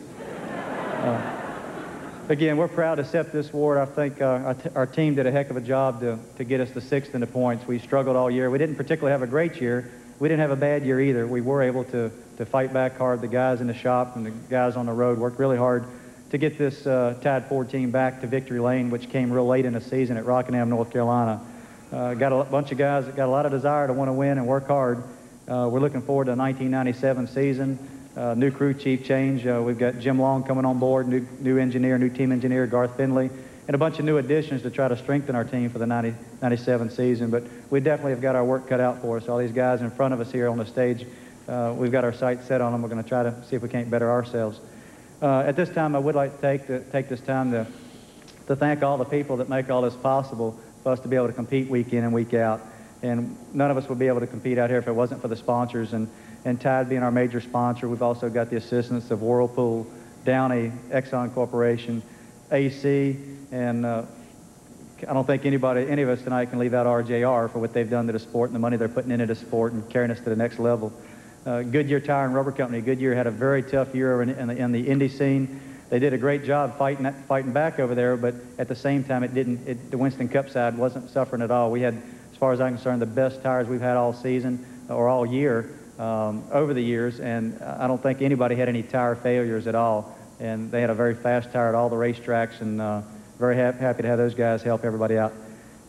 Again, we're proud to accept this award. I think our team did a heck of a job to get us to 6th in the points. We struggled all year. We didn't particularly have a great year. We didn't have a bad year either. We were able to fight back hard. The guys in the shop and the guys on the road worked really hard to get this Tide Ford team back to victory lane, which came real late in the season at Rockingham, North Carolina. Got a bunch of guys that got a lot of desire to want to win and work hard. We're looking forward to the 1997 season. New crew chief change. We've got Jim Long coming on board, new engineer, new team engineer, Garth Finley, and a bunch of new additions to try to strengthen our team for the 97 season. But we definitely have got our work cut out for us. All these guys in front of us here on the stage, we've got our sights set on them. We're going to try to see if we can't better ourselves. At this time, I would like to take this time to thank all the people that make all this possible for us to be able to compete week in and week out. And none of us would be able to compete out here if it wasn't for the sponsors. And Tide being our major sponsor, we've also got the assistance of Whirlpool, Downey, Exxon Corporation, AC, and I don't think any of us tonight can leave out RJR for what they've done to the sport and the money they're putting into the sport and carrying us to the next level. Goodyear Tire and Rubber Company. Goodyear had a very tough year in the Indy scene. They did a great job fighting back over there, but at the same time, the Winston Cup side wasn't suffering at all. We had, as far as I'm concerned, the best tires we've had all season or all year. Over the years, and I don't think anybody had any tire failures at all. And they had a very fast tire at all the racetracks, and very happy to have those guys help everybody out.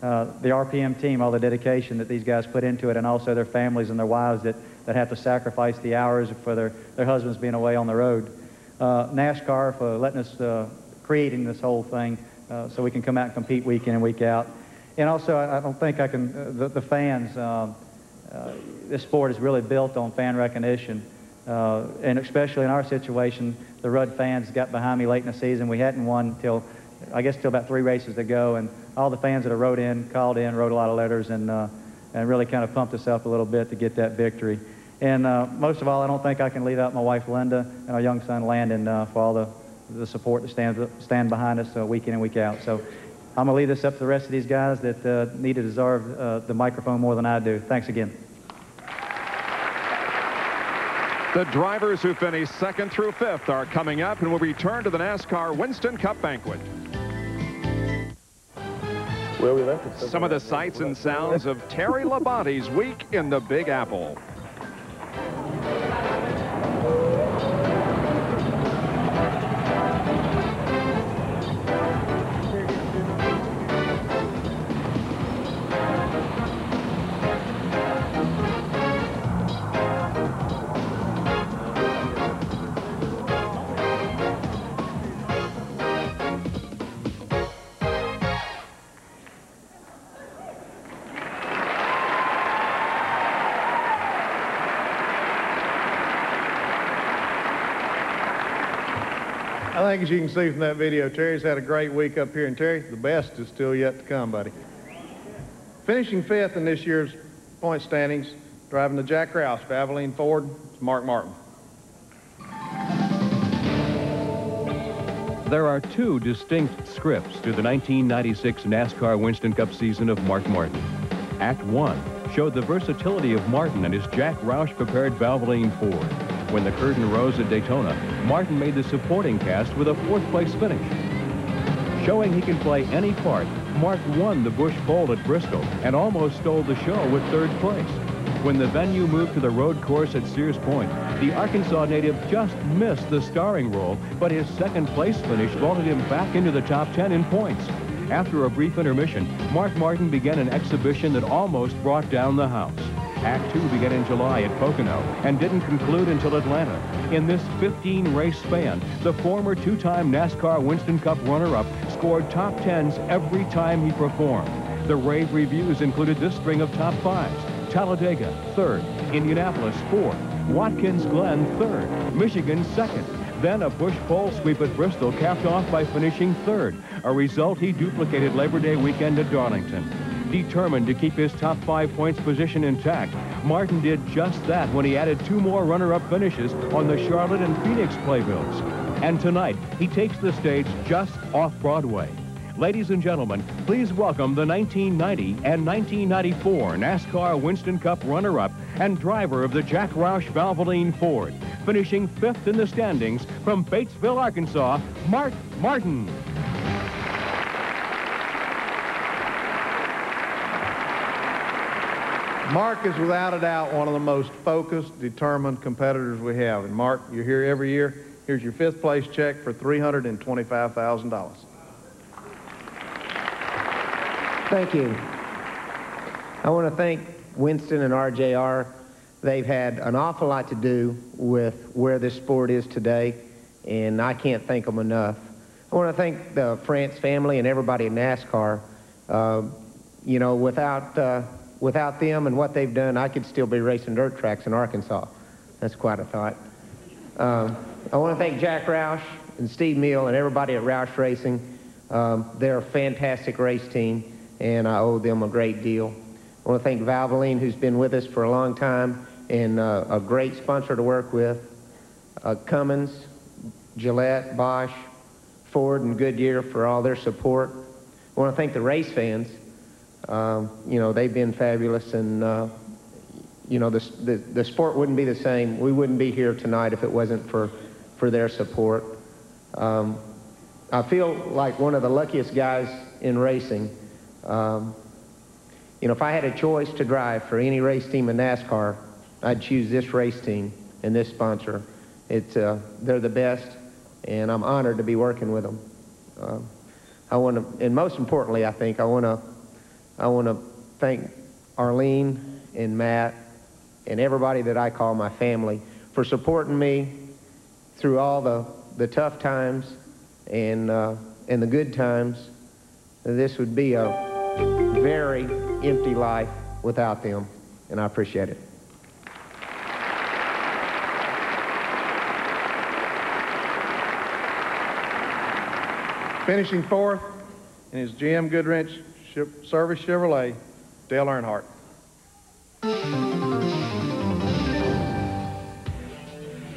The RPM team, all the dedication that these guys put into it, and also their families and their wives that have to sacrifice the hours for their husbands being away on the road. NASCAR for letting us creating this whole thing so we can come out and compete week in and week out. And also, I don't think I can, the fans, this sport is really built on fan recognition, and especially in our situation, the Rudd fans got behind me late in the season. We hadn't won till about 3 races to go, and all the fans that have called in, wrote a lot of letters, and really kind of pumped us up a little bit to get that victory. And most of all, I don't think I can leave out my wife Linda and our young son Landon for all the support that stand behind us week in and week out. So I'm going to leave this up to the rest of these guys that need to deserve the microphone more than I do. Thanks again. The drivers who finished 2nd through 5th are coming up and will return to the NASCAR Winston Cup banquet. Well, we left it. Some of the sights and sounds of Terry Labonte's week in the Big Apple. I think as you can see from that video, Terry's had a great week up here, and Terry, the best is still yet to come, buddy. Finishing 5th in this year's point standings, driving the Jack Roush Valvoline Ford, it's Mark Martin. There are two distinct scripts to the 1996 NASCAR Winston Cup season of Mark Martin. Act 1 showed the versatility of Martin and his Jack Roush-prepared Valvoline Ford. When the curtain rose at Daytona, Martin made the supporting cast with a 4th-place finish. Showing he can play any part, Mark won the Busch Pole at Bristol and almost stole the show with 3rd place. When the venue moved to the road course at Sears Point, the Arkansas native just missed the starring role, but his 2nd-place finish vaulted him back into the top 10 in points. After a brief intermission, Mark Martin began an exhibition that almost brought down the house. Act 2 began in July at Pocono and didn't conclude until Atlanta. In this 15-race span, the former 2-time NASCAR Winston Cup runner-up scored top 10s every time he performed. The rave reviews included this string of top 5s. Talladega, 3rd. Indianapolis, 4th. Watkins Glen, 3rd. Michigan, 2nd. Then a Busch Pole sweep at Bristol capped off by finishing 3rd, a result he duplicated Labor Day weekend at Darlington. Determined to keep his top 5 points position intact, Martin did just that when he added 2 more runner-up finishes on the Charlotte and Phoenix playbills. And tonight, he takes the stage just off Broadway. Ladies and gentlemen, please welcome the 1990 and 1994 NASCAR Winston Cup runner-up and driver of the Jack Roush Valvoline Ford, finishing 5th in the standings from Batesville, Arkansas, Mark Martin. Mark is without a doubt one of the most focused, determined competitors we have. And Mark, you're here every year. Here's your 5th place check for $325,000. Thank you. I want to thank Winston and RJR. They've had an awful lot to do with where this sport is today, and I can't thank them enough. I want to thank the France family and everybody in NASCAR. You know, without them and what they've done, I could still be racing dirt tracks in Arkansas. That's quite a thought. I want to thank Jack Roush and Steve Meal and everybody at Roush Racing. They're a fantastic race team, and I owe them a great deal. I want to thank Valvoline, who's been with us for a long time and a great sponsor to work with. Cummins, Gillette, Bosch, Ford, and Goodyear for all their support. I want to thank the race fans. You know, they've been fabulous, and you know, the sport wouldn't be the same. We wouldn't be here tonight if it wasn't for their support. I feel like one of the luckiest guys in racing. You know, if I had a choice to drive for any race team in NASCAR, I'd choose this race team and this sponsor. They're the best, and I'm honored to be working with them. I want to, and most importantly, I think I want to thank Arlene and Matt and everybody that I call my family for supporting me through all the tough times and the good times. This would be a very empty life without them, and I appreciate it. Finishing 4th in his GM Goodwrench Service Chevrolet, Dale Earnhardt.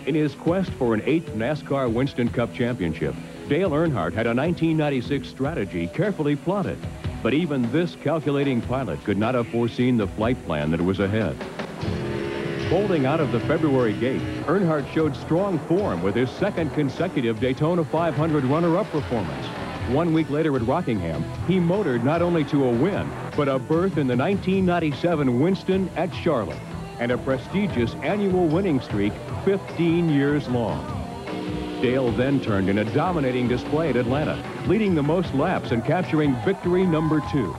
In his quest for an 8th NASCAR Winston Cup championship, Dale Earnhardt had a 1996 strategy carefully plotted. But even this calculating pilot could not have foreseen the flight plan that was ahead. Folding out of the February gate, Earnhardt showed strong form with his 2nd consecutive Daytona 500 runner-up performance. 1 week later at Rockingham, he motored not only to a win, but a berth in the 1997 Winston at Charlotte, and a prestigious annual winning streak 15 years long. Dale then turned in a dominating display at Atlanta, leading the most laps and capturing victory number 2.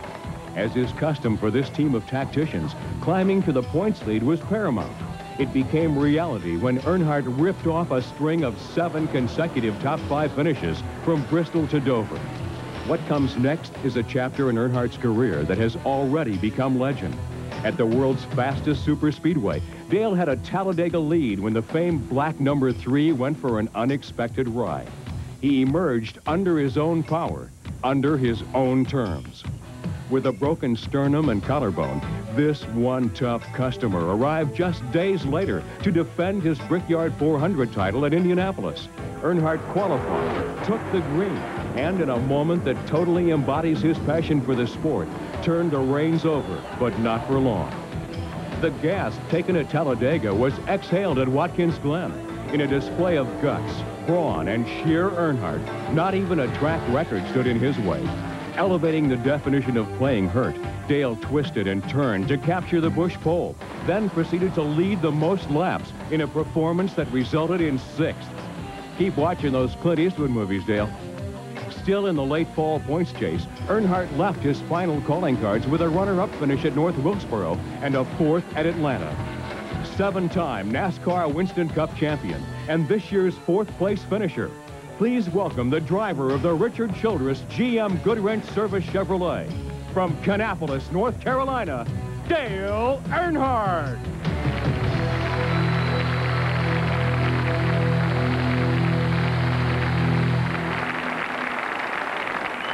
As is custom for this team of tacticians, climbing to the points lead was paramount. It became reality when Earnhardt ripped off a string of 7 consecutive top 5 finishes from Bristol to Dover. What comes next is a chapter in Earnhardt's career that has already become legend. At the world's fastest superspeedway, Dale had a Talladega lead when the famed black number 3 went for an unexpected ride. he emerged under his own power, under his own terms. With a broken sternum and collarbone, this one tough customer arrived just days later to defend his Brickyard 400 title at Indianapolis. Earnhardt qualified, took the green, and in a moment that totally embodies his passion for the sport, turned the reins over, but not for long. The gas taken at Talladega was exhaled at Watkins Glen in a display of guts, brawn, and sheer Earnhardt. Not even a track record stood in his way. Elevating the definition of playing hurt, Dale twisted and turned to capture the Busch pole, then proceeded to lead the most laps in a performance that resulted in 6th. Keep watching those Clint Eastwood movies, Dale. Still in the late fall points chase, Earnhardt left his final calling cards with a runner-up finish at North Wilkesboro and a 4th at Atlanta. 7-time NASCAR Winston Cup champion and this year's 4th place finisher. Please welcome the driver of the Richard Childress GM Goodwrench Service Chevrolet, from Kannapolis, North Carolina, Dale Earnhardt.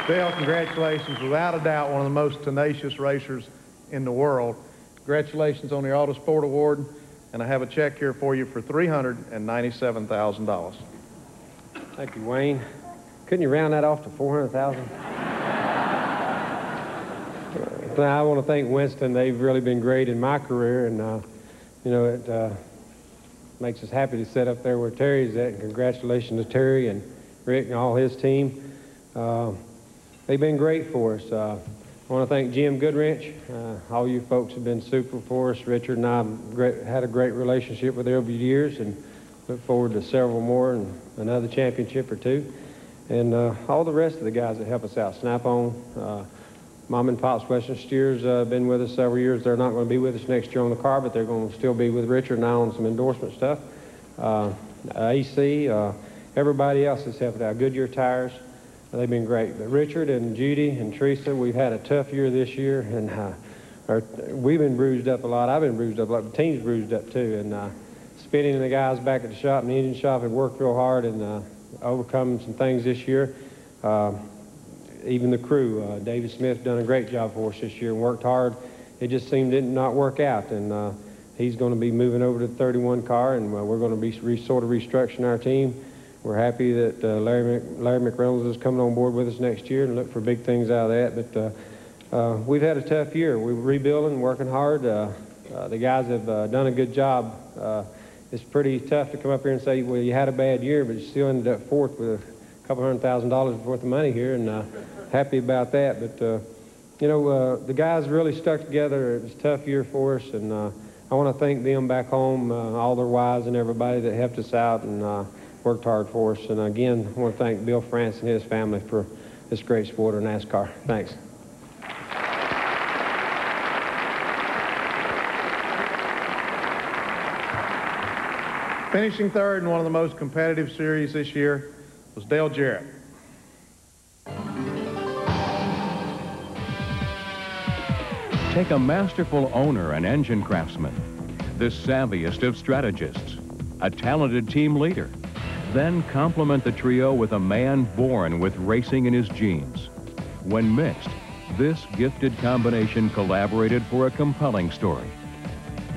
Dale, congratulations. Without a doubt, one of the most tenacious racers in the world. Congratulations on your Autosport Award, and I have a check here for you for $397,000. Thank you, Wayne. Couldn't you round that off to $400,000? I want to thank Winston. They've really been great in my career, and you know, it makes us happy to sit up there where Terry's at. And congratulations to Terry and Rick and all his team. They've been great for us. I want to thank Jim Goodwrench. All you folks have been super for us. Richard and I had a great relationship with over the years, and look forward to several more and another championship or two. And all the rest of the guys that help us out. Snap-on, Mom and Pop's Western Steers been with us several years. They're not going to be with us next year on the car, but they're going to still be with Richard and I on some endorsement stuff. AC, everybody else has helped out. Goodyear Tires, they've been great. But Richard and Judy and Teresa, we've had a tough year this year, and we've been bruised up a lot. I've been bruised up a lot. The team's bruised up too, and Spinning and the guys back at the shop and the engine shop have worked real hard and overcome some things this year. Even the crew, David Smith done a great job for us this year and worked hard. It just seemed it did not work out, and he's going to be moving over to the 31 car, and we're going to be sort of restructuring our team. We're happy that Larry McReynolds is coming on board with us next year and look for big things out of that. But we've had a tough year. We're rebuilding, working hard. The guys have done a good job. It's pretty tough to come up here and say, well, you had a bad year, but you still ended up 4th with a couple $100,000 worth of money here, and happy about that. But, you know, the guys really stuck together. It was a tough year for us, and I want to thank them back home, all their wives and everybody that helped us out and worked hard for us. And again, I want to thank Bill France and his family for this great sport of NASCAR. Thanks. Finishing third in one of the most competitive series this year was Dale Jarrett. Take a masterful owner and engine craftsman, the savviest of strategists, a talented team leader, then complement the trio with a man born with racing in his genes. When mixed, this gifted combination collaborated for a compelling story.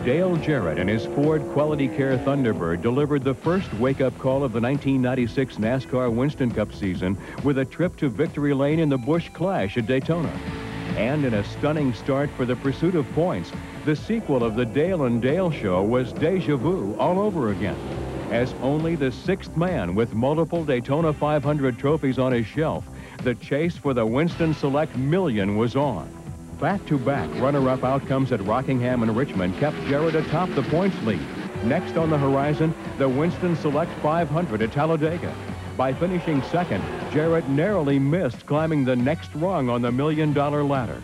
Dale Jarrett and his Ford Quality Care Thunderbird delivered the first wake-up call of the 1996 NASCAR Winston Cup season with a trip to victory lane in the Busch Clash at Daytona. And in a stunning start for the pursuit of points, the sequel of the Dale and Dale Show was deja vu all over again. As only the 6th man with multiple Daytona 500 trophies on his shelf, the chase for the Winston Select Million was on. Back-to-back runner-up outcomes at Rockingham and Richmond kept Jarrett atop the points lead. Next on the horizon, the Winston Select 500 at Talladega. By finishing second, Jarrett narrowly missed climbing the next rung on the $1 million ladder.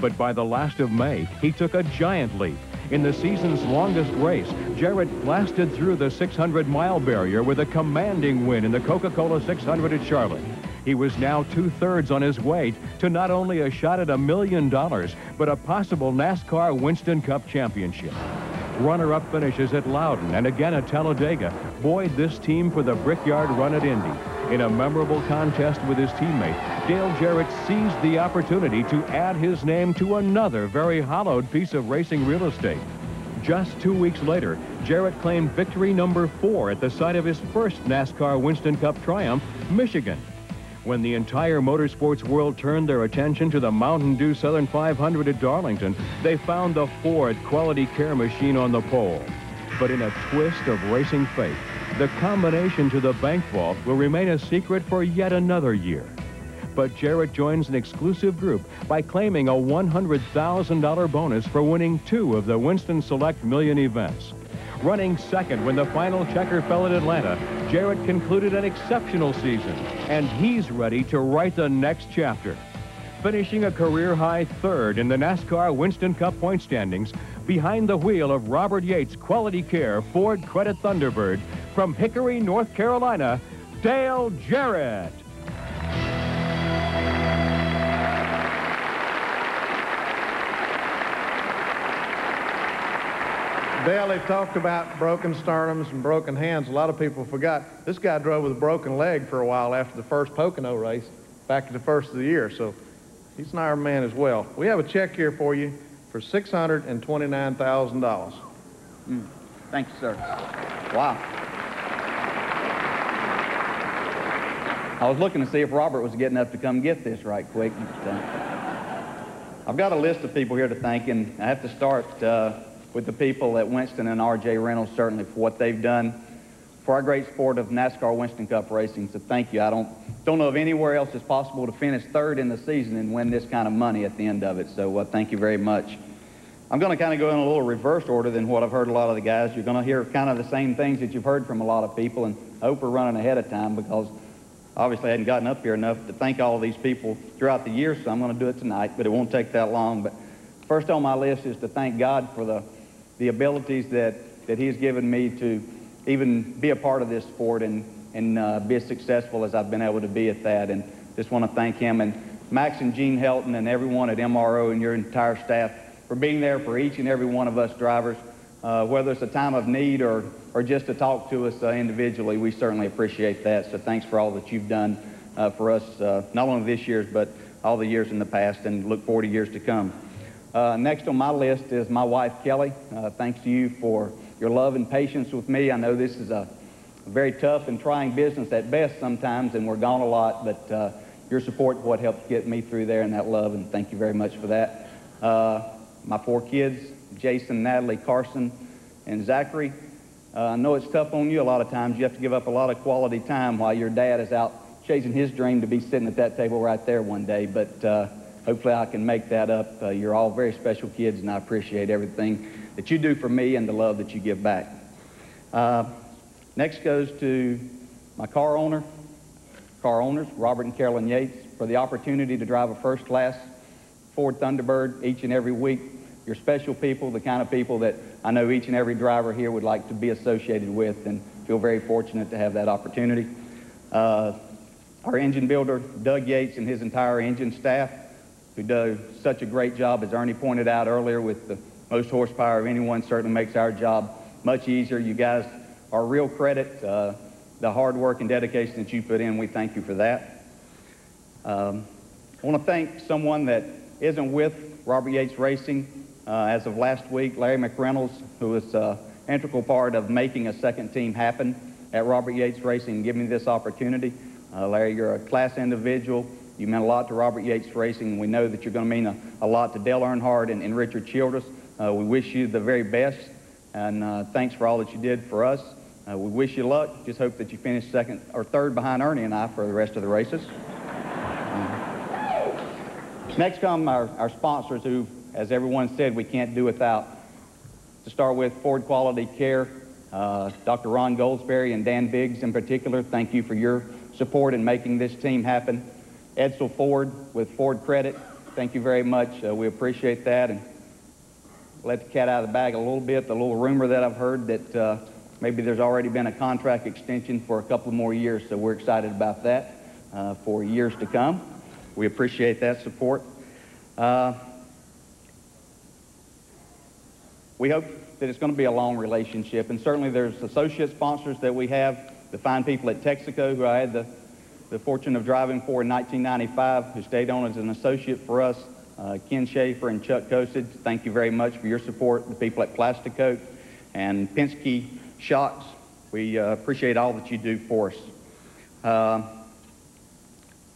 But by the last of May, he took a giant leap. In the season's longest race, Jarrett blasted through the 600-mile barrier with a commanding win in the Coca-Cola 600 at Charlotte. He was now 2/3 on his way to not only a shot at $1 million, but a possible NASCAR Winston Cup championship. Runner-up finishes at Loudon and again at Talladega buoyed this team for the Brickyard run at Indy. In a memorable contest with his teammate, Dale Jarrett seized the opportunity to add his name to another very hallowed piece of racing real estate. Just 2 weeks later, Jarrett claimed victory number 4 at the site of his first NASCAR Winston Cup triumph, Michigan. When the entire motorsports world turned their attention to the Mountain Dew Southern 500 at Darlington, they found the Ford Quality Care machine on the pole. But in a twist of racing fate, the combination to the bank vault will remain a secret for yet another year. But Jarrett joins an exclusive group by claiming a $100,000 bonus for winning 2 of the Winston Select Million events. Running second when the final checker fell at Atlanta, Jarrett concluded an exceptional season, and he's ready to write the next chapter. Finishing a career-high 3rd in the NASCAR Winston Cup point standings, behind the wheel of Robert Yates' Quality Care Ford Credit Thunderbird, from Hickory, North Carolina, Dale Jarrett. Dale, they've talked about broken sternums and broken hands. A lot of people forgot this guy drove with a broken leg for a while after the first Pocono race back at the first of the year, so he's an Iron Man as well. We have a check here for you for $629,000. Thank you, sir. Wow. I was looking to see if Robert was getting up to come get this right quick. I've got a list of people here to thank, and I have to start with the people at Winston and R.J. Reynolds, certainly for what they've done for our great sport of NASCAR Winston Cup racing. So thank you. I don't know of anywhere else it's possible to finish 3rd in the season and win this kind of money at the end of it. So thank you very much. I'm going to kind of go in a little reverse order than what I've heard a lot of the guys. You're going to hear kind of the same things that you've heard from a lot of people, and I hope we're running ahead of time because obviously I hadn't gotten up here enough to thank all of these people throughout the year, so I'm going to do it tonight, but it won't take that long. But first on my list is to thank God for the abilities that he's given me to even be a part of this sport and be as successful as I've been able to be at that. And just want to thank him and Max and Gene Helton and everyone at MRO and your entire staff for being there for each and every one of us drivers, whether it's a time of need or just to talk to us individually. We certainly appreciate that. So thanks for all that you've done for us, not only this year's, but all the years in the past, and look forward to years to come. Next on my list is my wife, Kelly. Thanks to you for your love and patience with me. I know this is a very tough and trying business at best sometimes, and we're gone a lot, but your support is what helps get me through there, and that love, and thank you very much for that. My 4 kids, Jason, Natalie, Carson, and Zachary. I know it's tough on you a lot of times. You have to give up a lot of quality time while your dad is out chasing his dream to be sitting at that table right there one day, but hopefully I can make that up. You're all very special kids, and I appreciate everything that you do for me and the love that you give back. Next goes to my car owners, Robert and Carolyn Yates, for the opportunity to drive a first-class Ford Thunderbird each and every week. You're special people, the kind of people that I know each and every driver here would like to be associated with, and feel very fortunate to have that opportunity. Our engine builder, Doug Yates, and his entire engine staff, who do such a great job, as Ernie pointed out earlier, with the most horsepower of anyone, certainly makes our job much easier. You guys are real credit. The hard work and dedication that you put in, we thank you for that. I want to thank someone that isn't with Robert Yates Racing as of last week, Larry McReynolds, who was an integral part of making a second team happen at Robert Yates Racing and giving me this opportunity. Larry, you're a class individual. You meant a lot to Robert Yates Racing, and we know that you're going to mean a lot to Dale Earnhardt and Richard Childress. We wish you the very best, and thanks for all that you did for us. We wish you luck. Just hope that you finish 2nd or 3rd behind Ernie and I for the rest of the races. Next come our sponsors, who, as everyone said, we can't do without. To start with, Ford Quality Care, Dr. Ron Goldsberry and Dan Biggs in particular, thank you for your support in making this team happen. Edsel Ford with Ford Credit, thank you very much. We appreciate that, and let the cat out of the bag a little bit. The little rumor that I've heard that maybe there's already been a contract extension for a couple more years, so we're excited about that for years to come. We appreciate that support. We hope that it's going to be a long relationship, and certainly there's associate sponsors that we have, the fine people at Texaco, who I had the the fortune of driving for in 1995, who stayed on as an associate for us, Ken Schaefer and Chuck Kosich. Thank you very much for your support. The people at Plasticoat and Penske Shocks, we appreciate all that you do for us.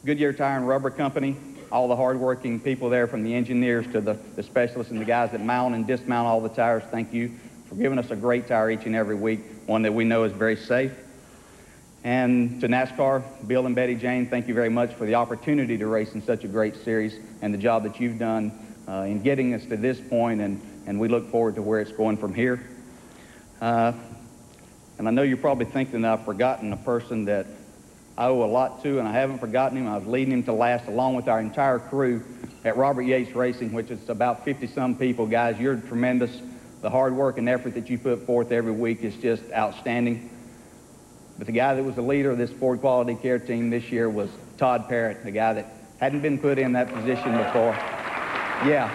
Goodyear Tire and Rubber Company, all the hardworking people there, from the engineers to the specialists and the guys that mount and dismount all the tires, thank you for giving us a great tire each and every week, one that we know is very safe. And to NASCAR, Bill and Betty Jane, thank you very much for the opportunity to race in such a great series and the job that you've done in getting us to this point, and we look forward to where it's going from here. And I know you're probably thinking that I've forgotten a person that I owe a lot to, and I haven't forgotten him. I was leading him to last along with our entire crew at Robert Yates Racing, which is about 50-some people. Guys, you're tremendous. The hard work and effort that you put forth every week is just outstanding. But the guy that was the leader of this Ford Quality Care team this year was Todd Parrott, the guy that hadn't been put in that position before. Yeah.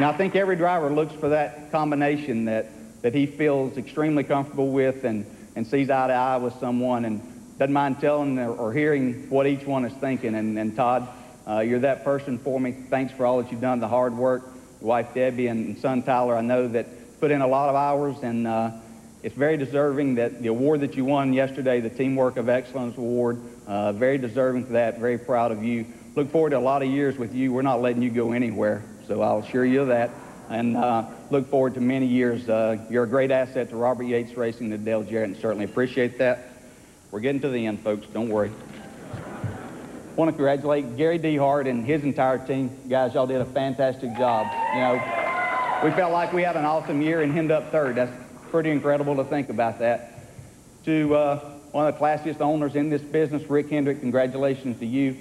Now, I think every driver looks for that combination that he feels extremely comfortable with and sees eye to eye with someone and doesn't mind telling or hearing what each one is thinking. And Todd, you're that person for me. Thanks for all that you've done, the hard work. Your wife Debbie and son Tyler, I know that put in a lot of hours, and it's very deserving that the award that you won yesterday, the Teamwork of Excellence Award, very deserving for that, very proud of you. Look forward to a lot of years with you. We're not letting you go anywhere, so I'll assure you of that, and look forward to many years. You're a great asset to Robert Yates Racing and Dale Jarrett, and certainly appreciate that. We're getting to the end, folks, don't worry. I want to congratulate Gary Dehart and his entire team. Guys, y'all did a fantastic job. You know, we felt like we had an awesome year and ended up third. That's pretty incredible to think about that. To one of the classiest owners in this business, Rick Hendrick, congratulations to you.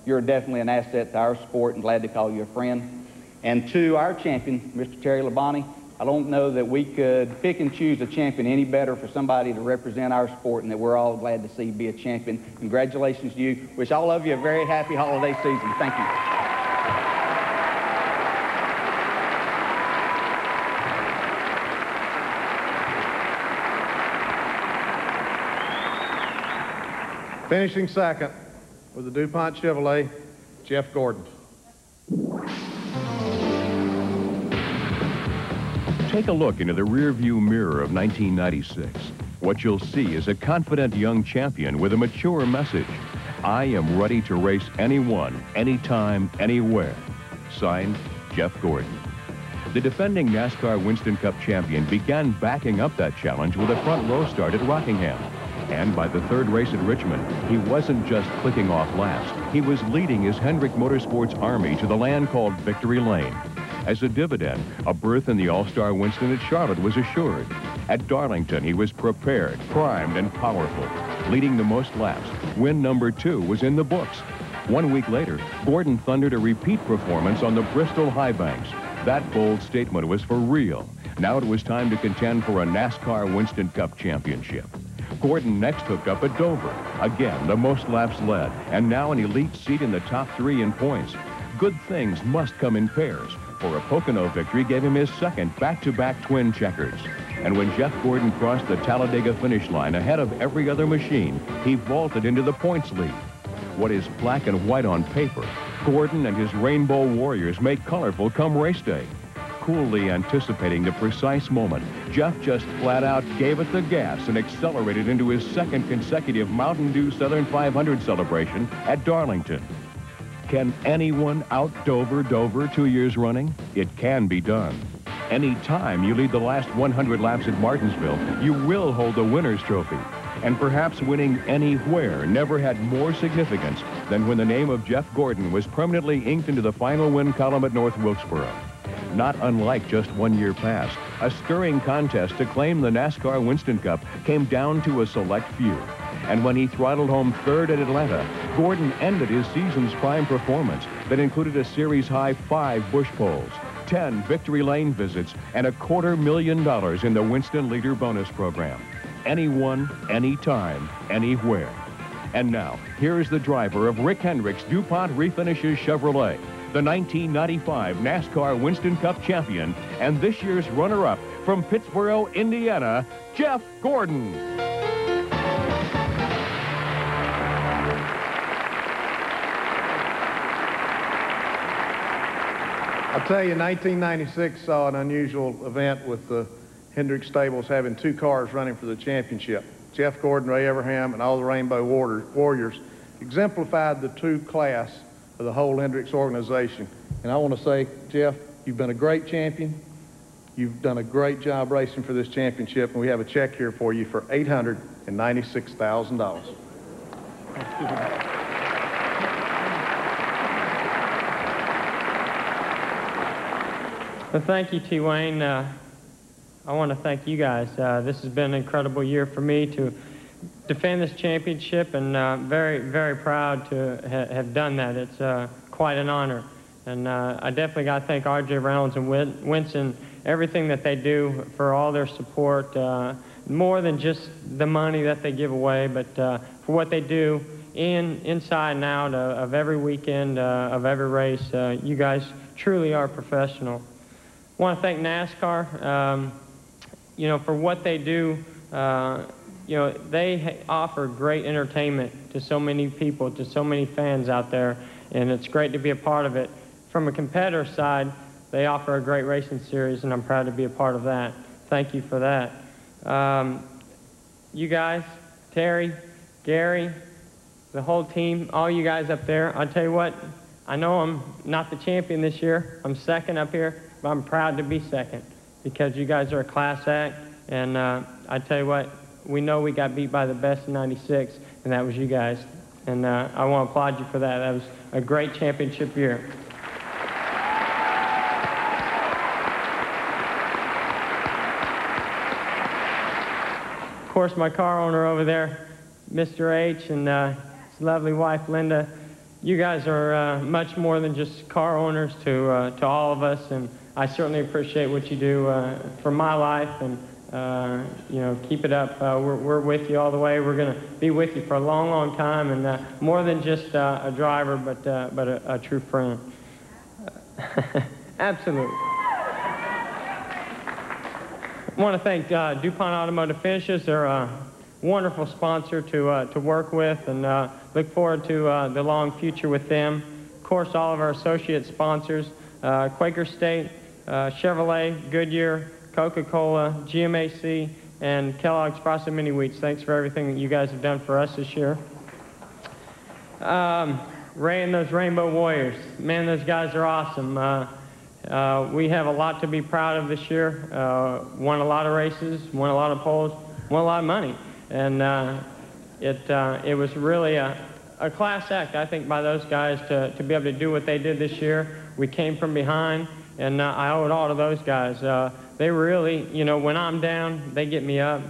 You're definitely an asset to our sport, and glad to call you a friend. And to our champion, Mr. Terry Labonte, I don't know that we could pick and choose a champion any better for somebody to represent our sport, and that we're all glad to see be a champion. Congratulations to you. Wish all of you a very happy holiday season. Thank you. Finishing second with the DuPont Chevrolet, Jeff Gordon. Take a look into the rearview mirror of 1996. What you'll see is a confident young champion with a mature message. I am ready to race anyone, anytime, anywhere. Signed, Jeff Gordon. The defending NASCAR Winston Cup champion began backing up that challenge with a front row start at Rockingham. And by the third race at Richmond, he wasn't just clicking off last. He was leading his Hendrick Motorsports Army to the land called Victory Lane. As a dividend, a berth in the All-Star Winston at Charlotte was assured. At Darlington, he was prepared, primed, and powerful, leading the most laps. Win number 2 was in the books. 1 week later, Gordon thundered a repeat performance on the Bristol High Banks. That bold statement was for real. Now it was time to contend for a NASCAR Winston Cup championship. Gordon next hooked up at Dover. Again, the most laps led, and now an elite seat in the top 3 in points. Good things must come in pairs, for a Pocono victory gave him his second back-to-back twin checkers. And when Jeff Gordon crossed the Talladega finish line ahead of every other machine, he vaulted into the points lead. What is black and white on paper, Gordon and his Rainbow Warriors make colorful come race day. Coolly anticipating the precise moment, Jeff just flat out gave it the gas and accelerated into his second consecutive Mountain Dew Southern 500 celebration at Darlington. Can anyone out-Dover Dover 2 years running? It can be done. Any time you lead the last 100 laps at Martinsville, you will hold the winner's trophy. And perhaps winning anywhere never had more significance than when the name of Jeff Gordon was permanently inked into the final win column at North Wilkesboro. Not unlike just 1 year past, a stirring contest to claim the NASCAR Winston Cup came down to a select few. And when he throttled home third at Atlanta, Gordon ended his season's prime performance that included a series-high 5 Busch poles, 10 Victory Lane visits, and $250,000 in the Winston Leader Bonus Program. Anyone, anytime, anywhere. And now, here's the driver of Rick Hendrick's DuPont Refinishes Chevrolet, the 1995 NASCAR Winston Cup champion, and this year's runner-up from Pittsboro, Indiana, Jeff Gordon. I'll tell you, 1996 saw an unusual event with the Hendrick Stables having 2 cars running for the championship. Jeff Gordon, Ray Everham, and all the Rainbow Warriors exemplified the true class of the whole Hendricks organization. And I want to say, Jeff, you've been a great champion. You've done a great job racing for this championship, and we have a check here for you for $896,000. Well, thank you, T. Wayne. I want to thank you guys. This has been an incredible year for me to defend this championship, and very, very proud to have done that. It's quite an honor. And I definitely got to thank R.J. Reynolds and Winston, everything that they do for all their support, more than just the money that they give away, but for what they do inside and out of every weekend, of every race. You guys truly are professional. I want to thank NASCAR, you know, for what they do. You know, they offer great entertainment to so many people, to so many fans out there, and it's great to be a part of it. From a competitor side, they offer a great racing series, and I'm proud to be a part of that. Thank you for that. You guys, Terry, Gary, the whole team, all you guys up there, I'll tell you what, I know I'm not the champion this year. I'm second up here, but I'm proud to be second because you guys are a class act, and I tell you what, we know we got beat by the best in '96, and that was you guys. And I want to applaud you for that. That was a great championship year. Of course, my car owner over there, Mr. H, and his lovely wife, Linda, you guys are much more than just car owners to all of us, and I certainly appreciate what you do for my life, and you know, keep it up. We're with you all the way. We're going to be with you for a long, long time, and more than just a driver, but a true friend. Absolutely. I want to thank DuPont Automotive Finishes. They're a wonderful sponsor to work with, and look forward to the long future with them. Of course, all of our associate sponsors, Quaker State, Chevrolet, Goodyear, Coca-Cola, GMAC, and Kellogg's Frosted Mini Wheats. Thanks for everything that you guys have done for us this year. Ray and those Rainbow Warriors, man, those guys are awesome. We have a lot to be proud of this year. Won a lot of races, won a lot of poles, won a lot of money. And it was really a class act, I think, by those guys to be able to do what they did this year. We came from behind, and I owe it all to those guys. They really, you know, when I'm down, they get me up.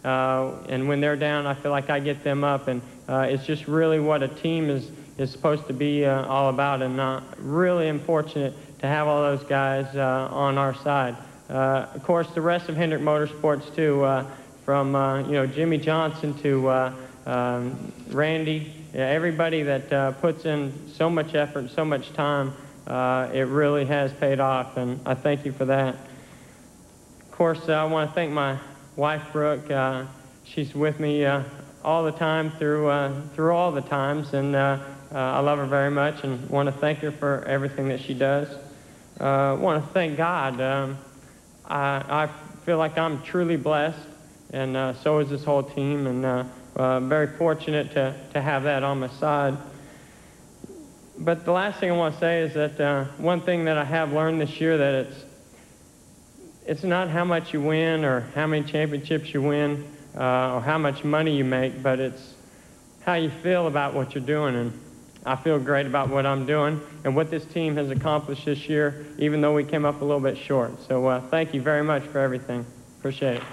And when they're down, I feel like I get them up. And it's just really what a team is supposed to be all about. And really unfortunate to have all those guys on our side. Of course, the rest of Hendrick Motorsports, too, from, you know, Jimmy Johnson to Randy, everybody that puts in so much effort, so much time, it really has paid off, and I thank you for that. Of course, I want to thank my wife, Brooke. She's with me all the time through all the times, and I love her very much and want to thank her for everything that she does. I want to thank God. I feel like I'm truly blessed, and so is this whole team, and very fortunate to have that on my side. But the last thing I want to say is that one thing that I have learned this year, that it's not how much you win or how many championships you win or how much money you make, but it's how you feel about what you're doing. And I feel great about what I'm doing and what this team has accomplished this year, even though we came up a little bit short. So thank you very much for everything. Appreciate it.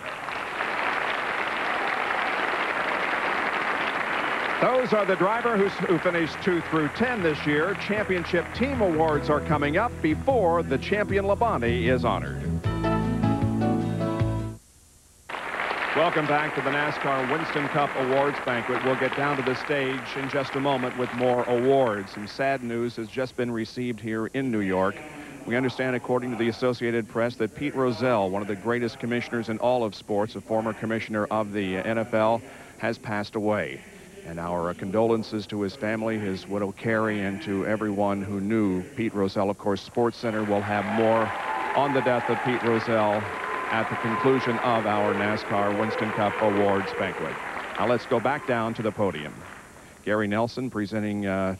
Those are the drivers who finished 2 through 10 this year. Championship team awards are coming up before the champion Labonte is honored. Welcome back to the NASCAR Winston Cup Awards Banquet. We'll get down to the stage in just a moment with more awards. Some sad news has just been received here in New York. We understand, according to the Associated Press, that Pete Rozelle, one of the greatest commissioners in all of sports, a former commissioner of the NFL, has passed away. And our condolences to his family, his widow Carrie, and to everyone who knew Pete Rozelle. Of course, SportsCenter will have more on the death of Pete Rozelle at the conclusion of our NASCAR Winston Cup Awards banquet. Now let's go back down to the podium. Gary Nelson presenting a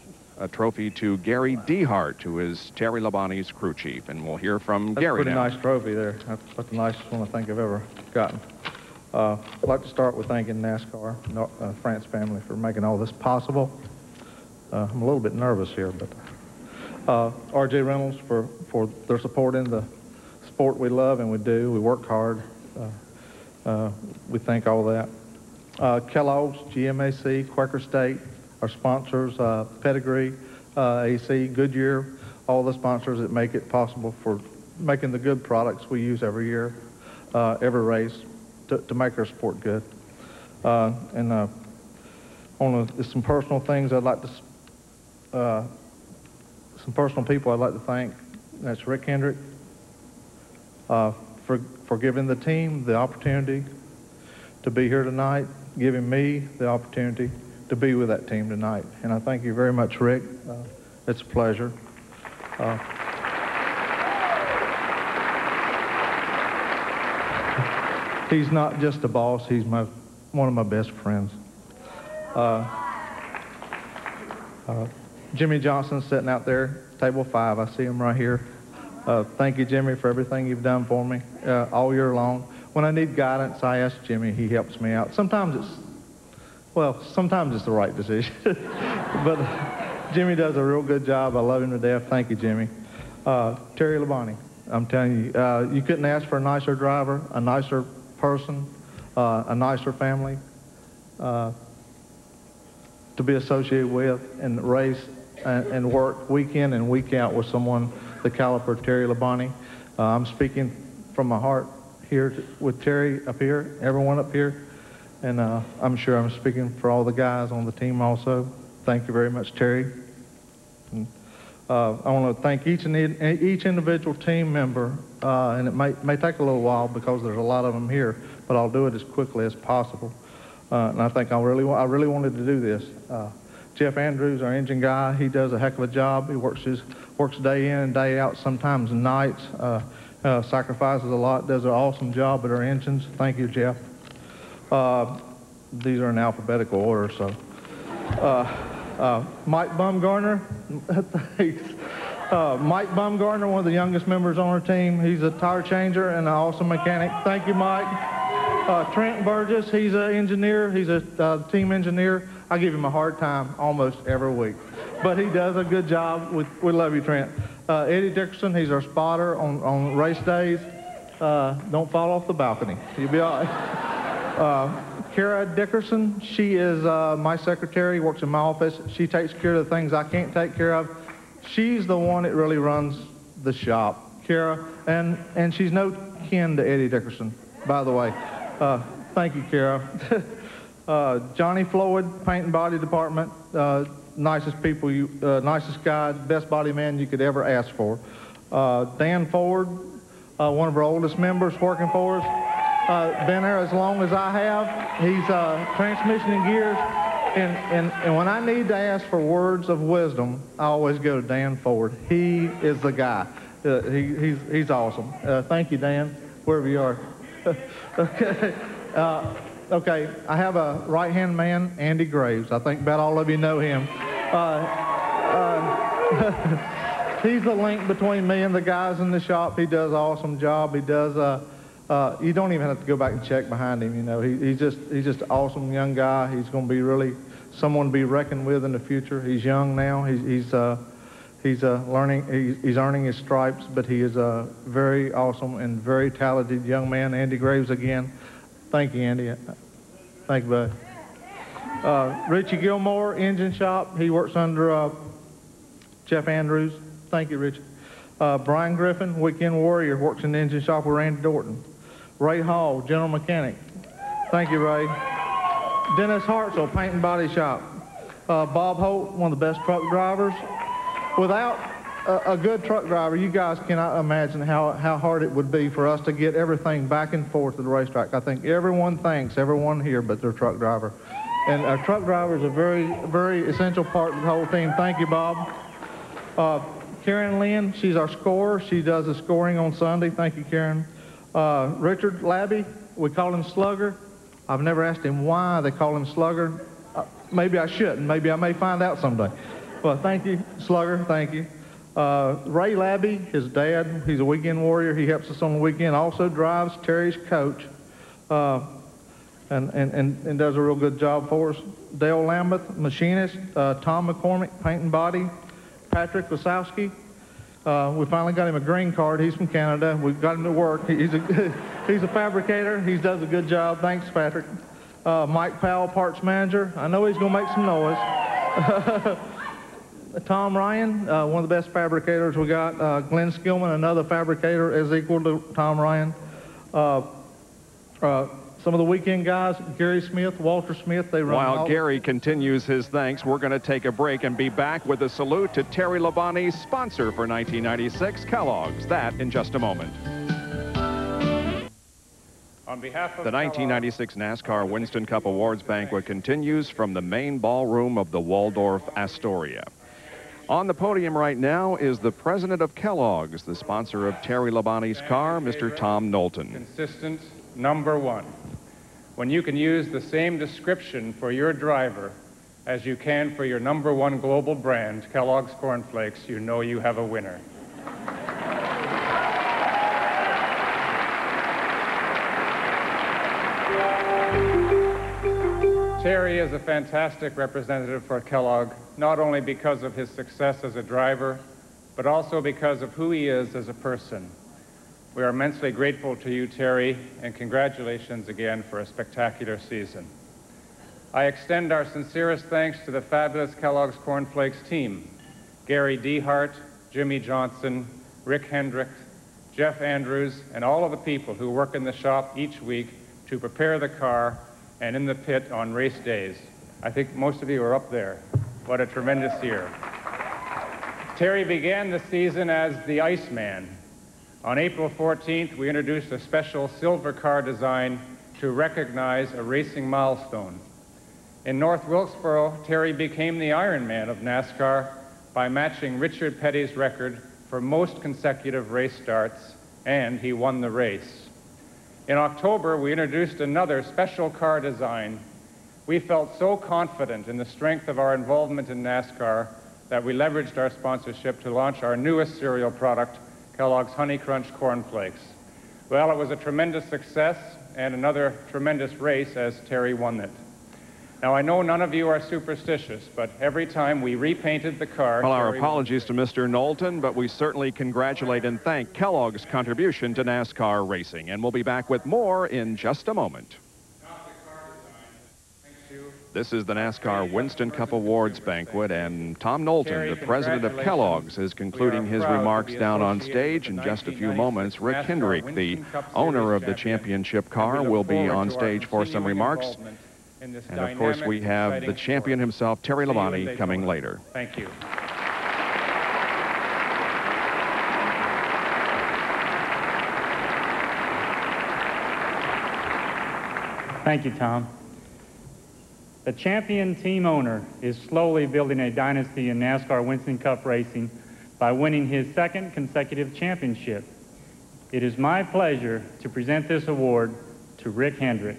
trophy to Gary Dehart, who is Terry Labonte's crew chief, and we'll hear from Gary now. now. That's a pretty nice trophy there. That's the nicest one I think I've ever gotten. I'd like to start with thanking NASCAR, France family, for making all this possible. I'm a little bit nervous here, but R.J. Reynolds for their support in the sport we love and we do. We work hard. We thank all that. Kellogg's, GMAC, Quaker State, our sponsors, Pedigree, AC, Goodyear, all the sponsors that make it possible for making the good products we use every year, every race, to make our sport good. And some personal things I'd like to, some personal people I'd like to thank. That's Rick Hendrick for giving the team the opportunity to be here tonight, giving me the opportunity to be with that team tonight. And I thank you very much, Rick. It's a pleasure. He's not just a boss, he's one of my best friends. Jimmy Johnson's sitting out there, table 5. I see him right here. Thank you, Jimmy, for everything you've done for me all year long. When I need guidance, I ask Jimmy. He helps me out. Sometimes it's the right decision. But Jimmy does a real good job. I love him to death. Thank you, Jimmy. Terry Labonte, I'm telling you, you couldn't ask for a nicer driver, a nicer person, a nicer family to be associated with and race and work week in and week out with someone the caliber of Terry Labonte. I'm speaking from my heart here with Terry up here, everyone up here, and I'm sure I'm speaking for all the guys on the team also. Thank you very much, Terry. And, I want to thank each individual team member, and it may take a little while because there's a lot of them here, but I'll do it as quickly as possible. And I think I really wanted to do this. Jeff Andrews, our engine guy, he does a heck of a job. He works day in and day out, sometimes nights, sacrifices a lot, does an awesome job at our engines. Thank you, Jeff. These are in alphabetical order, so. Mike Bumgarner, thanks. Mike Bumgarner, one of the youngest members on our team. He's a tire changer and an awesome mechanic. Thank you, Mike. Trent Burgess, he's an engineer. He's a team engineer. I give him a hard time almost every week, but he does a good job. We love you, Trent. Eddie Dickerson, he's our spotter on race days. Don't fall off the balcony. You'll be all right. Kara Dickerson, she is my secretary, works in my office. She takes care of the things I can't take care of. She's the one that really runs the shop, Kara, and she's no kin to Eddie Dickerson, by the way. Thank you, Kara. Johnny Floyd, paint and body department, nicest people, nicest guy, best body man you could ever ask for. Dan Ford, one of our oldest members working for us. Been there as long as I have. He's transmission and gears. And when I need to ask for words of wisdom, I always go to Dan Ford. He is the guy. He's awesome. Thank you, Dan, wherever you are. Okay. Okay, I have a right-hand man, Andy Graves. I think about all of you know him. He's the link between me and the guys in the shop. He does an awesome job. He does. You don't even have to go back and check behind him. You know, he's just an awesome young guy. He's going to be really someone to be reckoned with in the future. He's young now. He's learning. He's earning his stripes, but he is a very awesome and very talented young man. Andy Graves again. Thank you, Andy. Thank you, bud. Richie Gilmore, engine shop. He works under Jeff Andrews. Thank you, Richie. Brian Griffin, weekend warrior, works in the engine shop with Randy Dorton. Ray Hall, general mechanic. Thank you, Ray. Dennis Hartzell, paint and body shop. Bob Holt, one of the best truck drivers. a good truck driver, you guys cannot imagine how hard it would be for us to get everything back and forth to the racetrack. I think everyone thanks everyone here but their truck driver. And our truck driver is a very, very essential part of the whole team. Thank you, Bob. Karen Lynn, she's our scorer. She does the scoring on Sunday. Thank you, Karen. Richard Labby, we call him Slugger. I've never asked him why they call him Slugger. Maybe I shouldn't. Maybe I may find out someday. Well, thank you, Slugger. Thank you. Ray Labby, his dad, he's a weekend warrior. He helps us on the weekend. Also drives Terry's coach and does a real good job for us. Dale Lambeth, machinist. Tom McCormick, paint and body. Patrick Wasowski. We finally got him a green card. He's from Canada. We've got him to work. He's a fabricator. He does a good job. Thanks, Patrick. Mike Powell, parts manager. I know he's going to make some noise. Tom Ryan, one of the best fabricators we got. Glenn Skillman, another fabricator, is equal to Tom Ryan. Some of the weekend guys, Gary Smith, Walter Smith, they run. While Gary continues his thanks, we're going to take a break and be back with a salute to Terry Labonte's sponsor for 1996, Kellogg's. That in just a moment. On behalf of the 1996 NASCAR Winston Cup Awards banquet continues from the main ballroom of the Waldorf Astoria. On the podium right now is the president of Kellogg's, the sponsor of Terry Labonte's car, Mr. Tom Knowlton. Consistent #1. When you can use the same description for your driver as you can for your #1 global brand, Kellogg's Corn Flakes, you know you have a winner. Terry is a fantastic representative for Kellogg, not only because of his success as a driver, but also because of who he is as a person. We are immensely grateful to you, Terry, and congratulations again for a spectacular season. I extend our sincerest thanks to the fabulous Kellogg's Corn Flakes team, Gary Dehart, Jimmy Johnson, Rick Hendrick, Jeff Andrews, and all of the people who work in the shop each week to prepare the car and in the pit on race days. I think most of you are up there. What a tremendous year. Terry began the season as the Iceman. On April 14th, we introduced a special silver car design to recognize a racing milestone. In North Wilkesboro, Terry became the Iron Man of NASCAR by matching Richard Petty's record for most consecutive race starts, and he won the race. In October, we introduced another special car design. We felt so confident in the strength of our involvement in NASCAR that we leveraged our sponsorship to launch our newest cereal product, Kellogg's Honey Crunch Corn Flakes. Well, it was a tremendous success and another tremendous race as Terry won it. Now, I know none of you are superstitious, but every time we repainted the car... Well, our apologies to Mr. Knowlton, but we certainly congratulate and thank Kellogg's contribution to NASCAR racing. And we'll be back with more in just a moment. This is the NASCAR Winston Cup Awards banquet, and Tom Knowlton, the president of Kellogg's, is concluding his remarks down on stage. In just a few moments, Rick Hendrick, the owner of the championship car, will be on stage for some remarks. And of course, we have the champion himself, Terry Labonte, coming later. Thank you. Thank you, Tom. The champion team owner is slowly building a dynasty in NASCAR Winston Cup racing by winning his second consecutive championship. It is my pleasure to present this award to Rick Hendrick.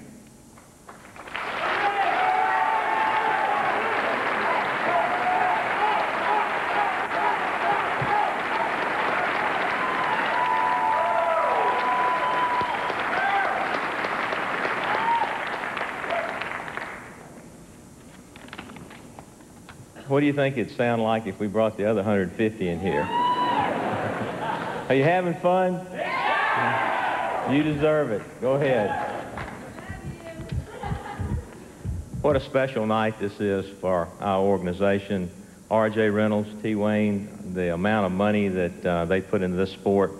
What do you think it'd sound like if we brought the other 150 in here? Are you having fun? You deserve it. Go ahead. What a special night this is for our organization. R.J. Reynolds, T. Wayne, the amount of money that they put into this sport.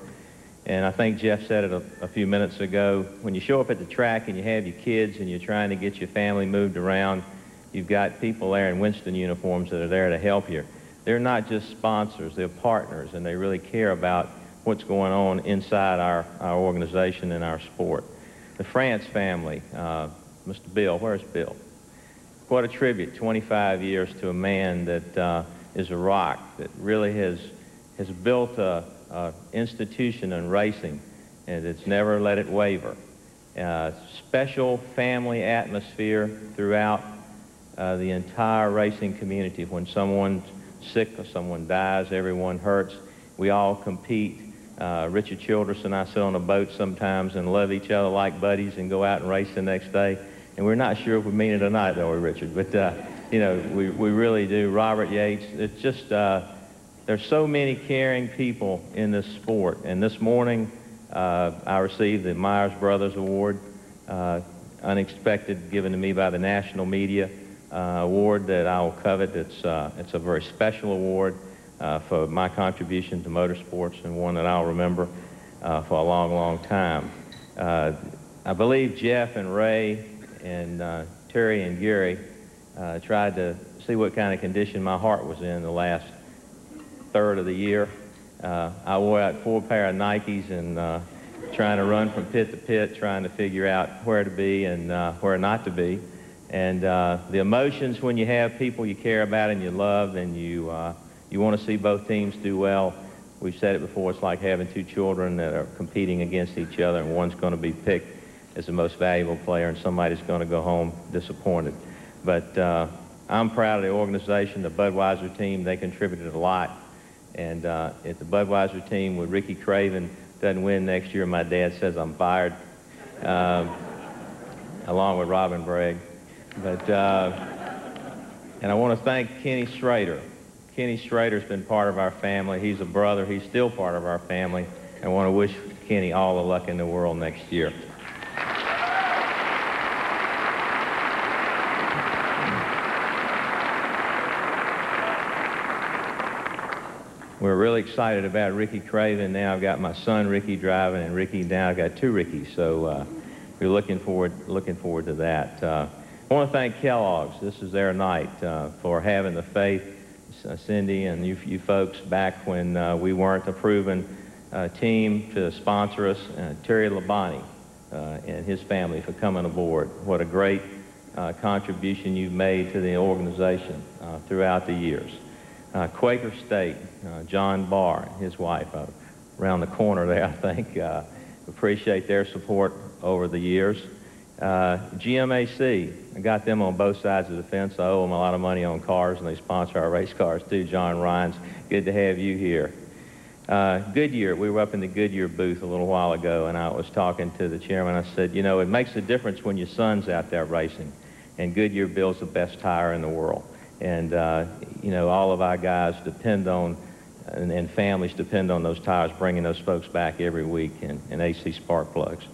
And I think Jeff said it a few minutes ago. When you show up at the track and you have your kids and you're trying to get your family moved around, you've got people there in Winston uniforms that are there to help you. they're not just sponsors, they're partners, and they really care about what's going on inside our organization and our sport. The France family, Mr. Bill, where's Bill? What a tribute, 25 years to a man that is a rock, that really has built a institution in racing, and it's never let it waver. Special family atmosphere throughout the entire racing community. When someone's sick or someone dies, everyone hurts. We all compete. Richard Childress and I sit on a boat sometimes and love each other like buddies and go out and race the next day. And we're not sure if we mean it or not, though, Richard. But, you know, we really do. Robert Yates, it's just, there's so many caring people in this sport. And this morning, I received the Myers Brothers Award, unexpected, given to me by the national media, award that I will covet. It's a very special award for my contribution to motorsports, and one that I'll remember for a long, long time. I believe Jeff and Ray and Terry and Gary tried to see what kind of condition my heart was in the last third of the year. I wore out 4 pair of Nikes and trying to run from pit to pit, trying to figure out where to be and where not to be. And the emotions when you have people you care about and you love, and you want to see both teams do well. We've said it before, it's like having 2 children that are competing against each other, and one's going to be picked as the most valuable player, and somebody's going to go home disappointed. But I'm proud of the organization, the Budweiser team. They contributed a lot. And if the Budweiser team with Ricky Craven doesn't win next year, my dad says I'm fired, along with Robin Bragg. But, and I want to thank Kenny Schrader. Kenny Schrader's been part of our family. He's a brother. He's still part of our family. I want to wish Kenny all the luck in the world next year. We're really excited about Ricky Craven. Now I've got my son Ricky driving, and Ricky, now I've got 2 Rickies. So we're looking forward to that. I want to thank Kellogg's. This is their night for having the faith. Cindy and you folks back when we weren't a proven team to sponsor us. Terry Labonte and his family for coming aboard. What a great contribution you've made to the organization throughout the years. Quaker State, John Barr and his wife around the corner there, I think, appreciate their support over the years. GMAC, I got them on both sides of the fence. I owe them a lot of money on cars, and they sponsor our race cars too. John Rhines, good to have you here. Goodyear, we were up in the Goodyear booth a little while ago, and I was talking to the chairman. I said, you know, it makes a difference when your son's out there racing, and Goodyear builds the best tire in the world. And, you know, all of our guys depend on, and families depend on those tires, bringing those folks back every week, and AC spark plugs.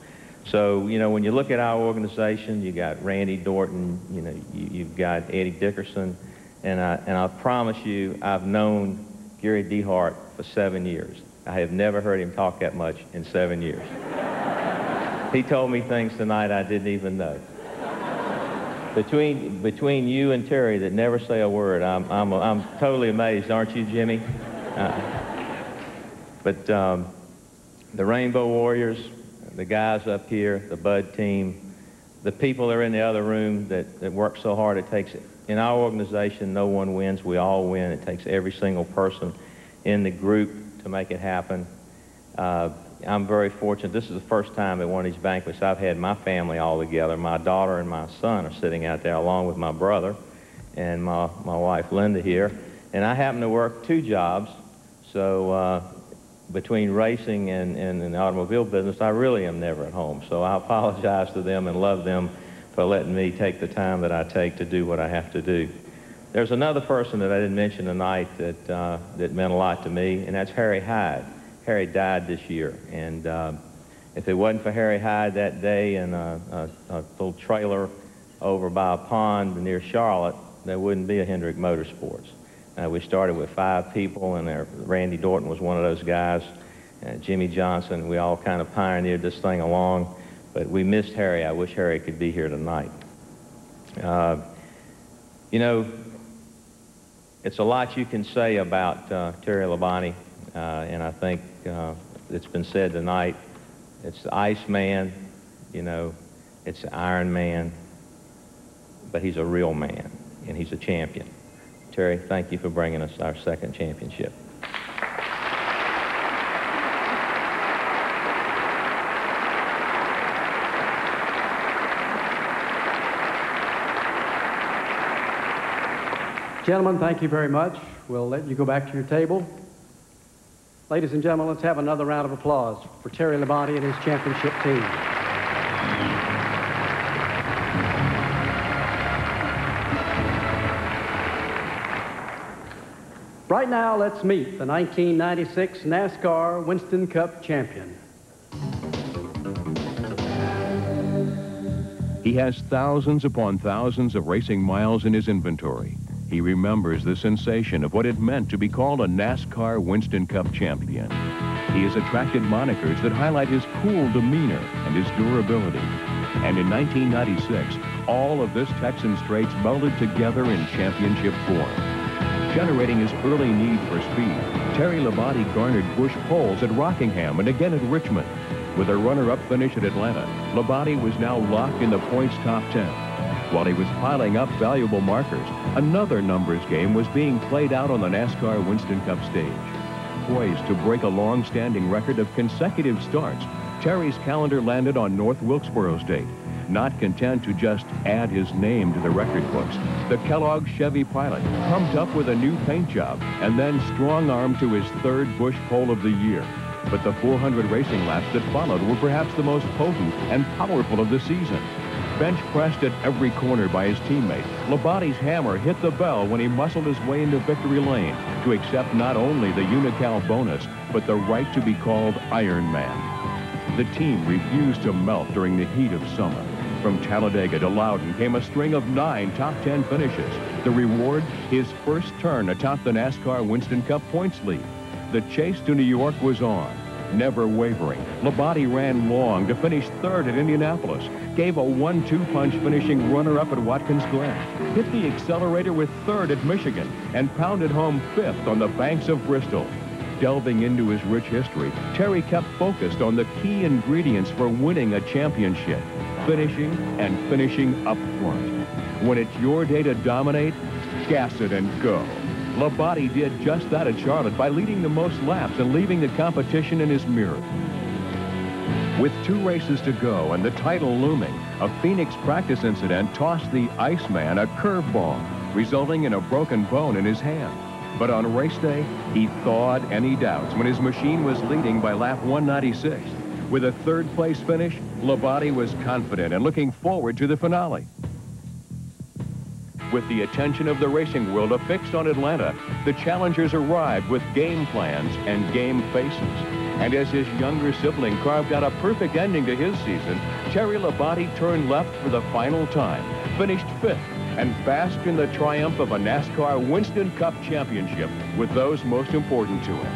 So, you know, when you look at our organization, you got Randy Dorton, you know, you've got Eddie Dickerson, and I promise you, I've known Gary DeHart for 7 years. I have never heard him talk that much in 7 years. He told me things tonight I didn't even know. Between you and Terry that never say a word, I'm totally amazed, aren't you, Jimmy? But the Rainbow Warriors, the guys up here, the Bud team, the people that are in the other room that work so hard, it takes, in our organization, no one wins, we all win. It takes every single person in the group to make it happen. I'm very fortunate. This is the first time at one of these banquets I've had my family all together. My daughter and my son are sitting out there along with my brother and my wife Linda here. And I happen to work 2 jobs, so between racing and the automobile business, I really am never at home. So I apologize to them and love them for letting me take the time that I take to do what I have to do. There's another person that I didn't mention tonight that meant a lot to me, and that's Harry Hyde. Harry died this year, and if it wasn't for Harry Hyde that day in a little trailer over by a pond near Charlotte, there wouldn't be a Hendrick Motorsports. We started with 5 people, and Randy Dorton was one of those guys, Jimmy Johnson. We all kind of pioneered this thing along, but we missed Harry. I wish Harry could be here tonight. You know, it's a lot you can say about Terry Labonte, and I think it's been said tonight. It's the Iceman, you know, it's the Iron Man, but he's a real man, and he's a champion. Terry, thank you for bringing us our second championship. Gentlemen, thank you very much. We'll let you go back to your table. Ladies and gentlemen, let's have another round of applause for Terry Labonte and his championship team. Right now, let's meet the 1996 NASCAR Winston Cup champion. He has thousands upon thousands of racing miles in his inventory. He remembers the sensation of what it meant to be called a NASCAR Winston Cup champion. He has attracted monikers that highlight his cool demeanor and his durability. And in 1996, all of this Texan traits melded together in championship form. Generating his early need for speed, Terry Labonte garnered Busch poles at Rockingham and again at Richmond. With a runner-up finish at Atlanta, Labonte was now locked in the points top 10. While he was piling up valuable markers, another numbers game was being played out on the NASCAR Winston Cup stage. Poised to break a long-standing record of consecutive starts, Terry's calendar landed on North Wilkesboro State. Not content to just add his name to the record books, the Kellogg Chevy pilot pumped up with a new paint job and then strong-armed to his third Busch pole of the year. But the 400 racing laps that followed were perhaps the most potent and powerful of the season. Bench pressed at every corner by his teammate, Labonte's hammer hit the bell when he muscled his way into victory lane to accept not only the Unocal bonus, but the right to be called Iron Man. The team refused to melt during the heat of summer. From Talladega to Loudon came a string of 9 top 10 finishes. The reward, his first turn atop the NASCAR Winston Cup points lead. The chase to New York was on. Never wavering, Labonte ran long to finish third at Indianapolis, gave a 1-2 punch finishing runner-up at Watkins Glen, hit the accelerator with third at Michigan, and pounded home fifth on the banks of Bristol. Delving into his rich history, Terry kept focused on the key ingredients for winning a championship, finishing and finishing up front. When it's your day to dominate, gas it and go. Labonte did just that at Charlotte by leading the most laps and leaving the competition in his mirror. With 2 races to go and the title looming, a Phoenix practice incident tossed the Iceman a curveball, resulting in a broken bone in his hand. But on race day, he thawed any doubts when his machine was leading by lap 196. With a third-place finish, Labonte was confident and looking forward to the finale. With the attention of the racing world affixed on Atlanta, the challengers arrived with game plans and game faces. And as his younger sibling carved out a perfect ending to his season, Terry Labonte turned left for the final time, finished 5th, and basked in the triumph of a NASCAR Winston Cup championship with those most important to him.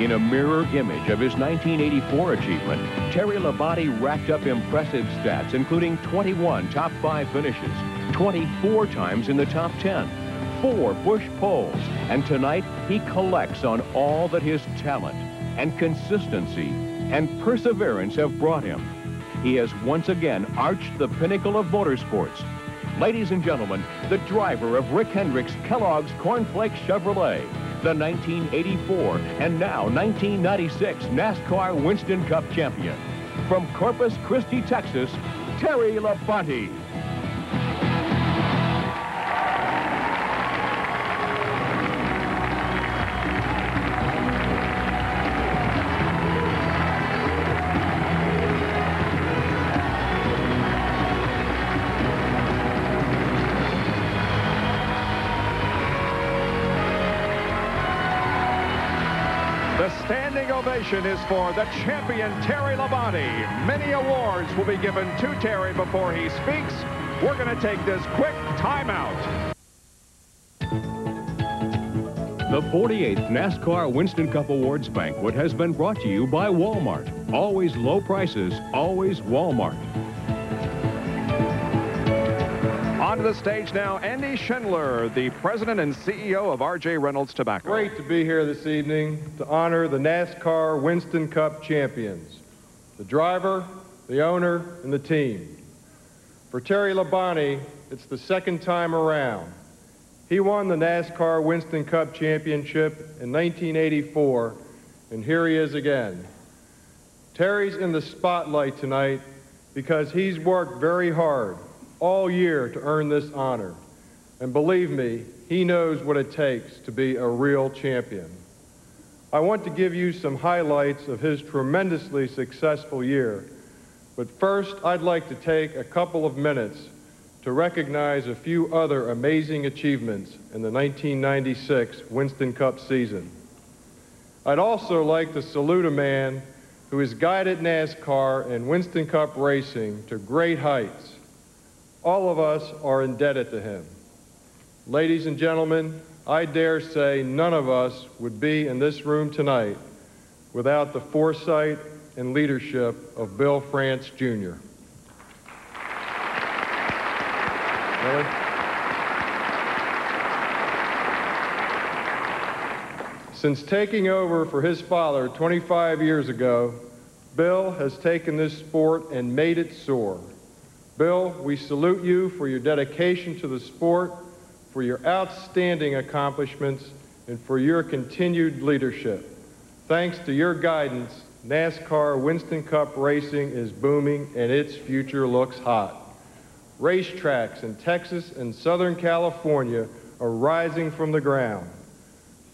In a mirror image of his 1984 achievement, Terry Labonte racked up impressive stats, including 21 top 5 finishes, 24 times in the top 10, 4 Busch poles, and tonight he collects on all that his talent and consistency and perseverance have brought him. He has once again arched the pinnacle of motorsports. Ladies and gentlemen, the driver of Rick Hendrick's Kellogg's Cornflake Chevrolet, the 1984 and now 1996 NASCAR Winston Cup champion. From Corpus Christi, Texas, Terry Labonte. The standing ovation is for the champion, Terry Labonte. Many awards will be given to Terry before he speaks. We're going to take this quick timeout. The 48th NASCAR Winston Cup Awards Banquet has been brought to you by Walmart. Always low prices, always Walmart. Onto the stage now, Andy Schindler, the president and CEO of R.J. Reynolds Tobacco. Great to be here this evening to honor the NASCAR Winston Cup champions, the driver, the owner, and the team. For Terry Labonte, it's the second time around. He won the NASCAR Winston Cup championship in 1984, and here he is again. Terry's in the spotlight tonight because he's worked very hard all year to earn this honor. And believe me, he knows what it takes to be a real champion. I want to give you some highlights of his tremendously successful year. But first, I'd like to take a couple of minutes to recognize a few other amazing achievements in the 1996 Winston Cup season. I'd also like to salute a man who has guided NASCAR and Winston Cup racing to great heights. All of us are indebted to him. Ladies and gentlemen, I dare say none of us would be in this room tonight without the foresight and leadership of Bill France, Jr. Really? Since taking over for his father 25 years ago, Bill has taken this sport and made it soar. Bill, we salute you for your dedication to the sport, for your outstanding accomplishments, and for your continued leadership. Thanks to your guidance, NASCAR Winston Cup racing is booming and its future looks hot. Racetracks in Texas and Southern California are rising from the ground.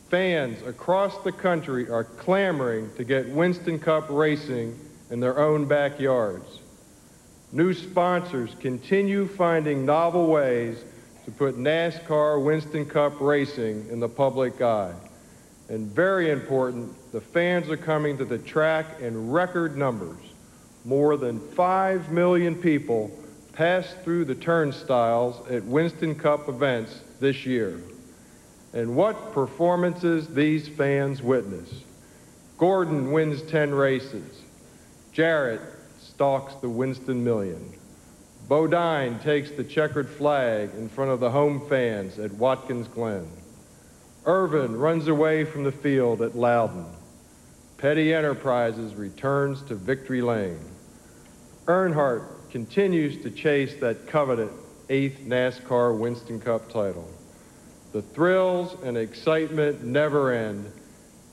Fans across the country are clamoring to get Winston Cup racing in their own backyards. New sponsors continue finding novel ways to put NASCAR Winston Cup racing in the public eye. And very important, the fans are coming to the track in record numbers. More than 5 million people passed through the turnstiles at Winston Cup events this year. And what performances these fans witness. Gordon wins 10 races. Jarrett stalks the Winston Million. Bodine takes the checkered flag in front of the home fans at Watkins Glen. Irvin runs away from the field at Loudon. Petty Enterprises returns to Victory Lane. Earnhardt continues to chase that coveted 8th NASCAR Winston Cup title. The thrills and excitement never end,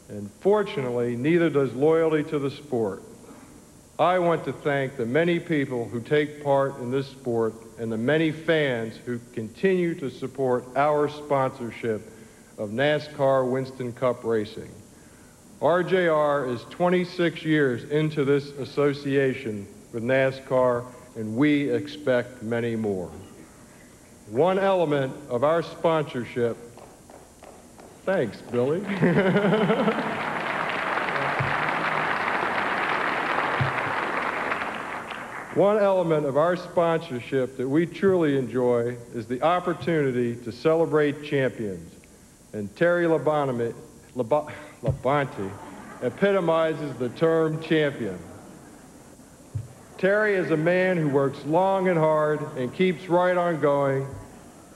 and fortunately, neither does loyalty to the sport. I want to thank the many people who take part in this sport and the many fans who continue to support our sponsorship of NASCAR Winston Cup racing. RJR is 26 years into this association with NASCAR, and we expect many more. One element of our sponsorship, thanks, Billy. One element of our sponsorship that we truly enjoy is the opportunity to celebrate champions. And Terry Labonte epitomizes the term champion. Terry is a man who works long and hard and keeps right on going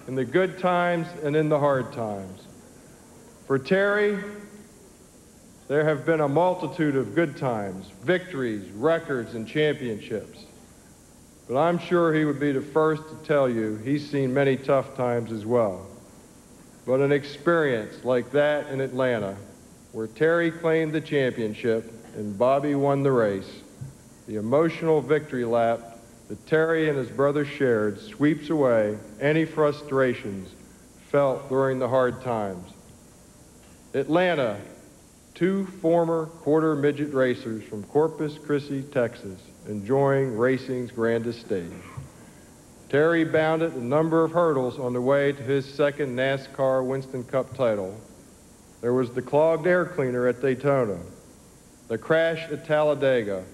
in the good times and in the hard times. For Terry, there have been a multitude of good times, victories, records, and championships. But I'm sure he would be the first to tell you he's seen many tough times as well. But an experience like that in Atlanta, where Terry claimed the championship and Bobby won the race, the emotional victory lap that Terry and his brother shared sweeps away any frustrations felt during the hard times. Atlanta, 2 former quarter midget racers from Corpus Christi, Texas, enjoying racing's grandest stage. Terry bounded a number of hurdles on the way to his second NASCAR Winston Cup title. There was the clogged air cleaner at Daytona, the crash at Talladega,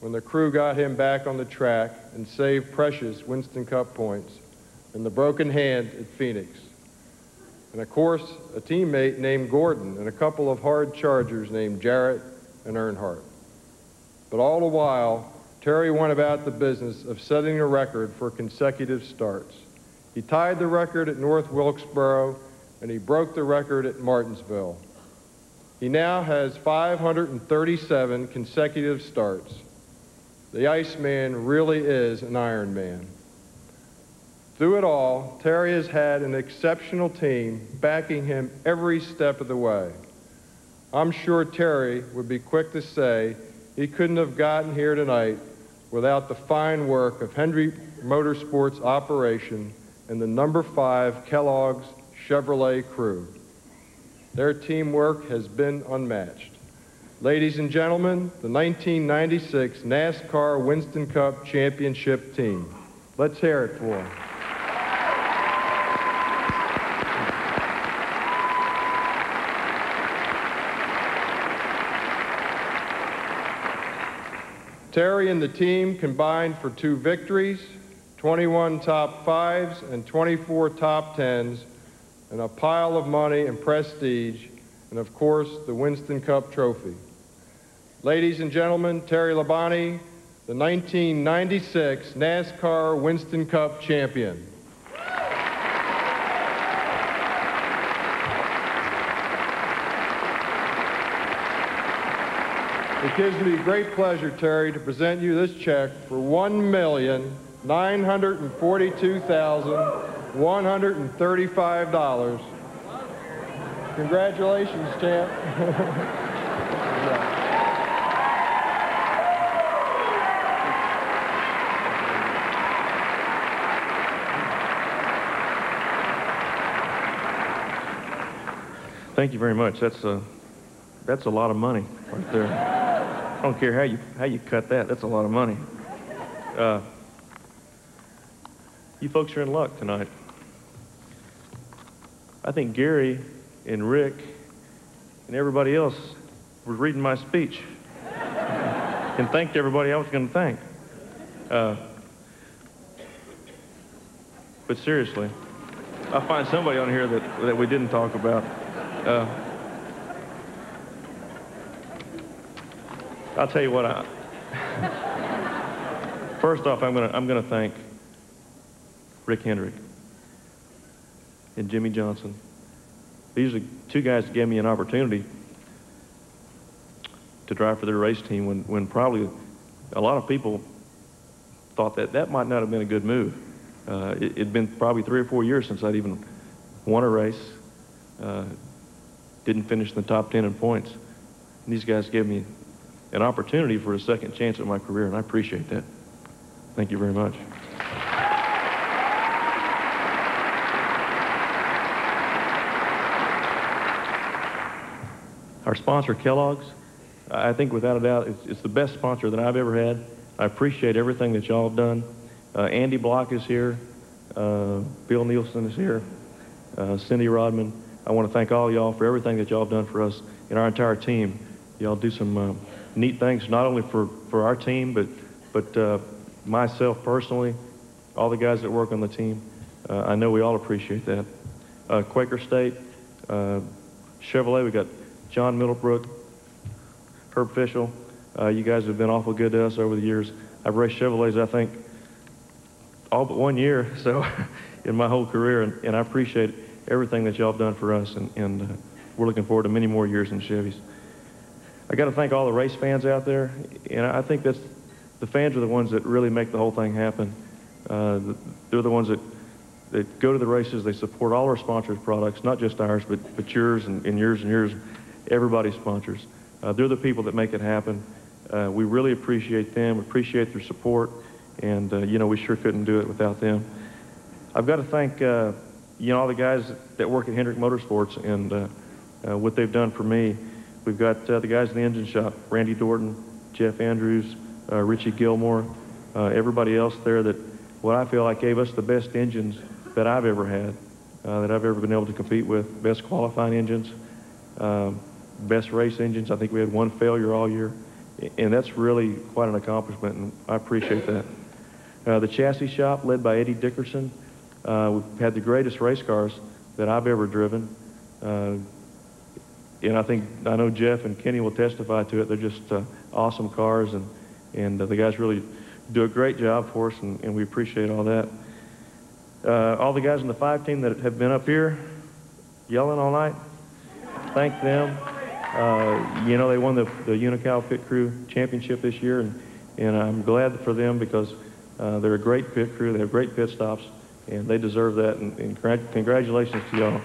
when the crew got him back on the track and saved precious Winston Cup points, and the broken hand at Phoenix. And of course, a teammate named Gordon and a couple of hard chargers named Jarrett and Earnhardt. But all the while, Terry went about the business of setting a record for consecutive starts. He tied the record at North Wilkesboro, and he broke the record at Martinsville. He now has 537 consecutive starts. The Iceman really is an Iron Man. Through it all, Terry has had an exceptional team backing him every step of the way. I'm sure Terry would be quick to say he couldn't have gotten here tonight without the fine work of Hendrick Motorsports operation and the number 5 Kellogg's Chevrolet crew. Their teamwork has been unmatched. Ladies and gentlemen, the 1996 NASCAR Winston Cup Championship team. Let's hear it for them. Terry and the team combined for 2 victories, 21 top 5s, and 24 top 10s, and a pile of money and prestige, and of course, the Winston Cup trophy. Ladies and gentlemen, Terry Labonte, the 1996 NASCAR Winston Cup champion. It gives me great pleasure, Terry, to present you this check for $1,942,135. Congratulations, champ. Thank you very much. That's a lot of money right there. I don't care how you cut that. That's a lot of money. You folks are in luck tonight. I think Gary and Rick and everybody else was reading my speech and thanked everybody I was going to thank. But seriously, I'll find somebody on here that we didn't talk about. I'll tell you what. First off, I'm gonna thank Rick Hendrick and Jimmy Johnson. These are 2 guys that gave me an opportunity to drive for their race team when probably a lot of people thought that might not have been a good move. It'd been probably 3 or 4 years since I'd even won a race. Didn't finish in the top 10 in points. And these guys gave me an opportunity for a second chance at my career, and I appreciate that. Thank you very much. Our sponsor, Kellogg's, I think without a doubt, it's the best sponsor that I've ever had. I appreciate everything that y'all have done. Andy Block is here. Bill Nielsen is here. Cindy Rodman. I want to thank all y'all for everything that y'all have done for us and our entire team. Y'all do some neat things, not only for our team, but myself personally, all the guys that work on the team. I know we all appreciate that. Quaker State, Chevrolet, we got John Middlebrook, Herb Fischel. You guys have been awful good to us over the years. I've raced Chevrolets, I think, all but 1 year, so in my whole career, and I appreciate everything that y'all have done for us, and we're looking forward to many more years in Chevys. I got to thank all the race fans out there, and I think the fans are the ones that really make the whole thing happen. They're the ones that go to the races. They support all our sponsors' products, not just ours, but yours and yours and yours, everybody's sponsors. They're the people that make it happen. We really appreciate them, appreciate their support, and you know, we sure couldn't do it without them. I've got to thank you know, all the guys that work at Hendrick Motorsports and what they've done for me. We've got the guys in the engine shop, Randy Dorton, Jeff Andrews, Richie Gilmore, everybody else there that what I feel like gave us the best engines that I've ever had, that I've ever been able to compete with. Best qualifying engines, best race engines. I think we had 1 failure all year, and that's really quite an accomplishment, and I appreciate that. The chassis shop, led by Eddie Dickerson, we've had the greatest race cars that I've ever driven. And I know Jeff and Kenny will testify to it. They're just awesome cars, and the guys really do a great job for us, and we appreciate all that. All the guys in the 5 team that have been up here yelling all night, thank them. You know, they won the Unical Pit Crew Championship this year, and I'm glad for them because they're a great pit crew. They have great pit stops, and they deserve that, and congratulations to y'all.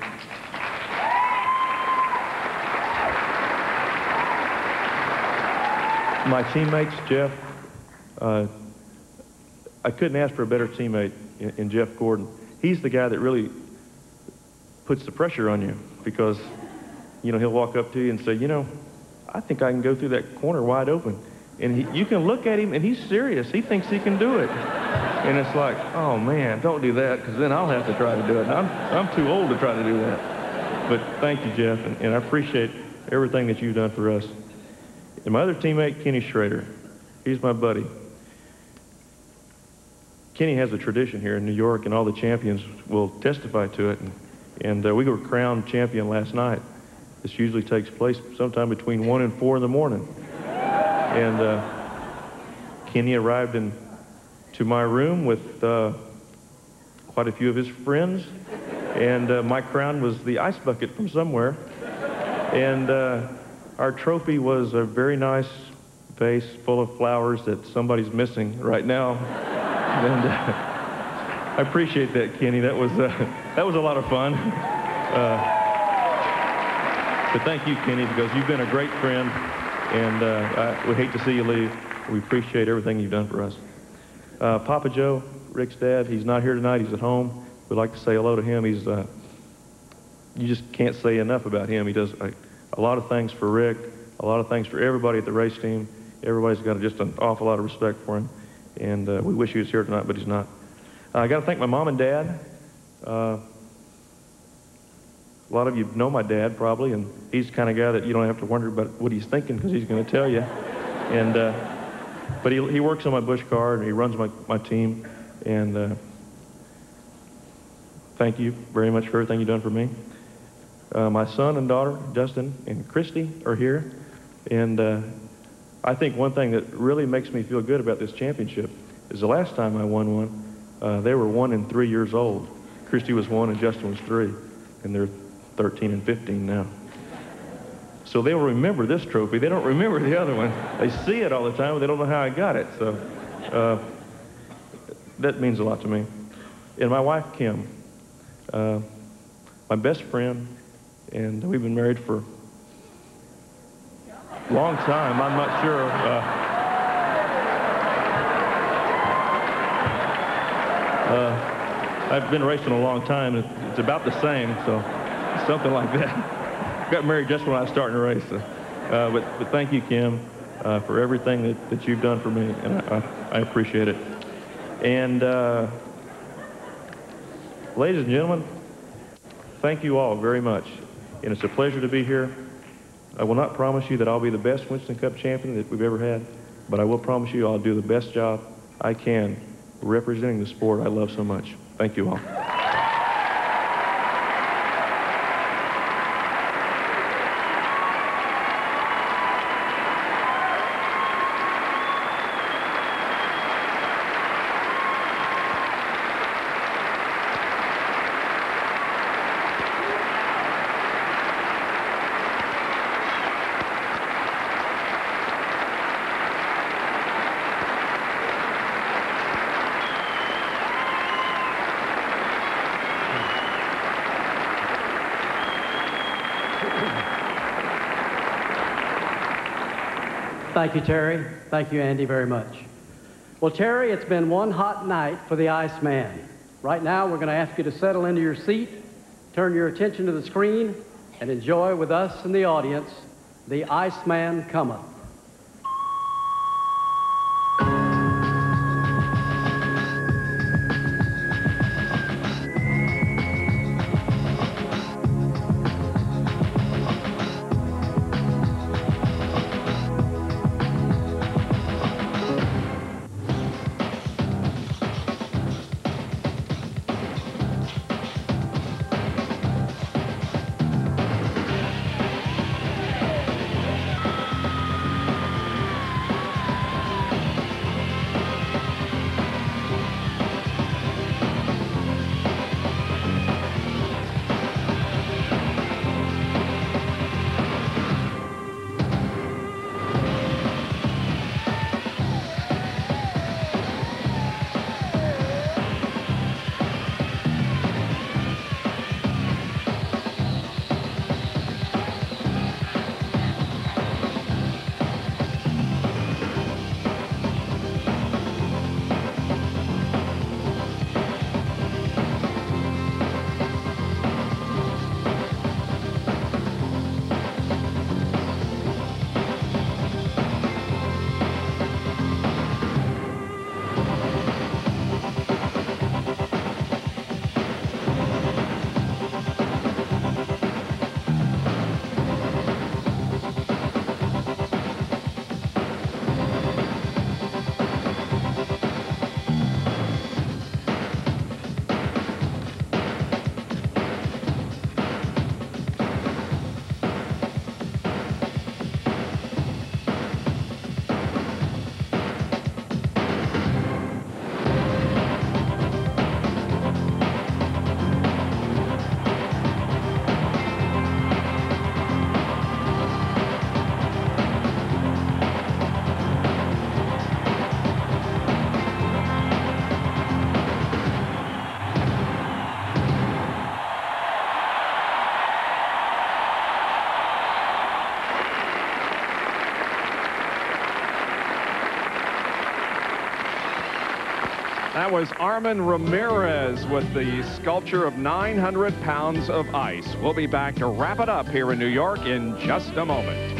My teammates, Jeff, I couldn't ask for a better teammate in Jeff Gordon. He's the guy that really puts the pressure on you because, you know, he'll walk up to you and say, you know, I think I can go through that corner wide open. And you can look at him, and he's serious. He thinks he can do it. And it's like, oh, man, don't do that, because then I'll have to try to do it. And I'm too old to try to do that. But thank you, Jeff, and I appreciate everything that you've done for us. And my other teammate, Kenny Schrader, he's my buddy. Kenny has a tradition here in New York, and all the champions will testify to it. And we were crowned champion last night. This usually takes place sometime between 1 and 4 in the morning. And Kenny arrived to my room with quite a few of his friends, and my crown was the ice bucket from somewhere. And our trophy was a very nice vase full of flowers that somebody's missing right now. And I appreciate that, Kenny. That was a lot of fun. But thank you, Kenny, because you've been a great friend, and we hate to see you leave. We appreciate everything you've done for us. Papa Joe, Rick's dad, he's not here tonight. He's at home. We'd like to say hello to him. He's you just can't say enough about him. He does a lot of things for Rick, a lot of things for everybody at the race team. Everybody's got just an awful lot of respect for him, and we wish he was here tonight, but he's not. I got to thank my mom and dad. A lot of you know my dad probably, and he's the kind of guy that you don't have to wonder about what he's thinking because he's going to tell you. And but he works on my Busch car, and he runs my team. And thank you very much for everything you've done for me. My son and daughter, Dustin and Christy, are here. And I think one thing that really makes me feel good about this championship is the last time I won one, they were 1 and 3 years old. Christy was 1 and Justin was 3. And they're 13 and 15 now. So they'll remember this trophy. They don't remember the other one. They see it all the time, but they don't know how I got it. So that means a lot to me. And my wife, Kim, my best friend, and we've been married for a long time. I'm not sure. I've been racing a long time. It's about the same, so something like that. Got married just when I was starting to race. So. But thank you, Kim, for everything that you've done for me, and I appreciate it. And ladies and gentlemen, thank you all very much. And it's a pleasure to be here. I will not promise you that I'll be the best Winston Cup champion that we've ever had, but I will promise you I'll do the best job I can representing the sport I love so much. Thank you all. Thank you, Terry. Thank you, Andy, very much. Well, Terry, it's been one hot night for the Iceman. Right now, we're going to ask you to settle into your seat, turn your attention to the screen, and enjoy with us in the audience, The Iceman Cometh. That was Armin Ramirez with the sculpture of 900 pounds of ice. We'll be back to wrap it up here in New York in just a moment.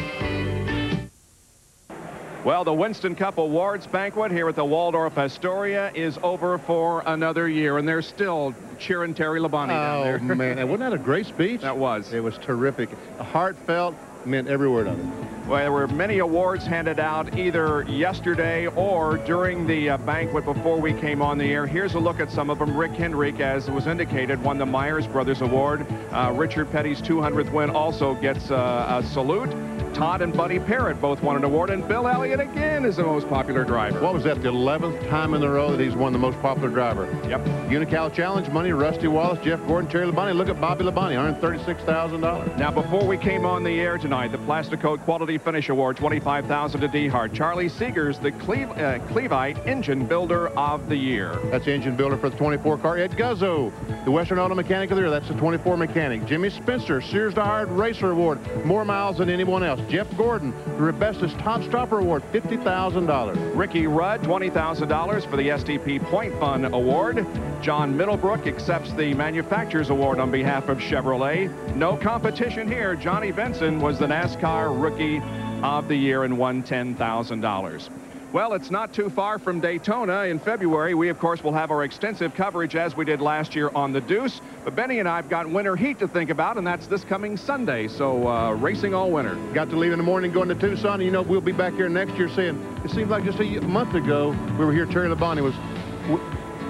Well, the Winston Cup Awards banquet here at the Waldorf Astoria is over for another year, and they're still cheering Terry Labonte down there. Oh, man. And wasn't that a great speech? That was. It was terrific. Heartfelt, meant every word of it. Well, there were many awards handed out either yesterday or during the banquet before we came on the air. Here's a look at some of them. Rick Hendrick, as was indicated, won the Myers Brothers Award. Richard Petty's 200th win also gets a salute. Todd and Buddy Parrott both won an award, and Bill Elliott again is the most popular driver. What was that, the 11th time in a row that he's won the most popular driver? Yep. Unical Challenge money, Rusty Wallace, Jeff Gordon, Terry Labonte. Look at Bobby Labonte, $136,000. Now, before we came on the air tonight, the Plasticoat Quality Finish Award, $25,000 to Dehart. Charlie Seegers, the Clevite Engine Builder of the Year. That's engine builder for the 24 car. Ed Guzzo, the Western Auto Mechanic of the Year. That's the 24 mechanic. Jimmy Spencer, Sears Dehart Racer Award, more miles than anyone else. Jeff Gordon, the Rebestos Top Stopper Award, $50,000. Ricky Rudd, $20,000 for the STP Point Fun Award. John Middlebrook accepts the Manufacturers Award on behalf of Chevrolet. No competition here. Johnny Benson was the NASCAR Rookie of the Year and won $10,000. Well, it's not too far from Daytona in February. We, of course, will have our extensive coverage as we did last year on the Deuce. But Benny and I have got winter heat to think about, and that's this coming Sunday. So racing all winter. Got to leave in the morning going to Tucson. And, you know, we'll be back here next year saying, it seems like just a month ago we were here. Terry Labonte was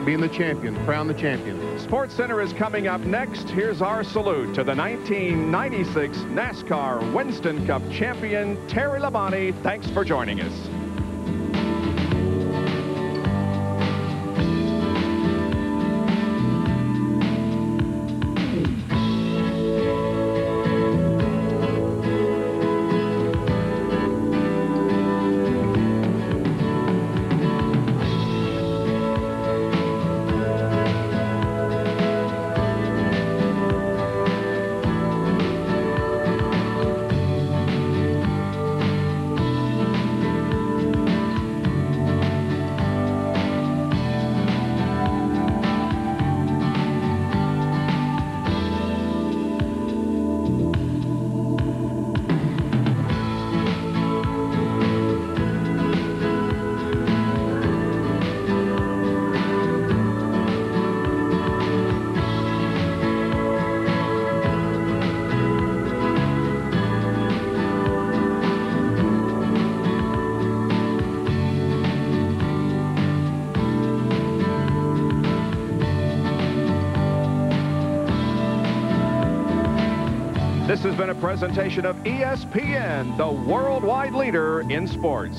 being the champion, crowned the champion. Sports Center is coming up next. Here's our salute to the 1996 NASCAR Winston Cup champion, Terry Labonte. Thanks for joining us. This has been a presentation of ESPN, the worldwide leader in sports.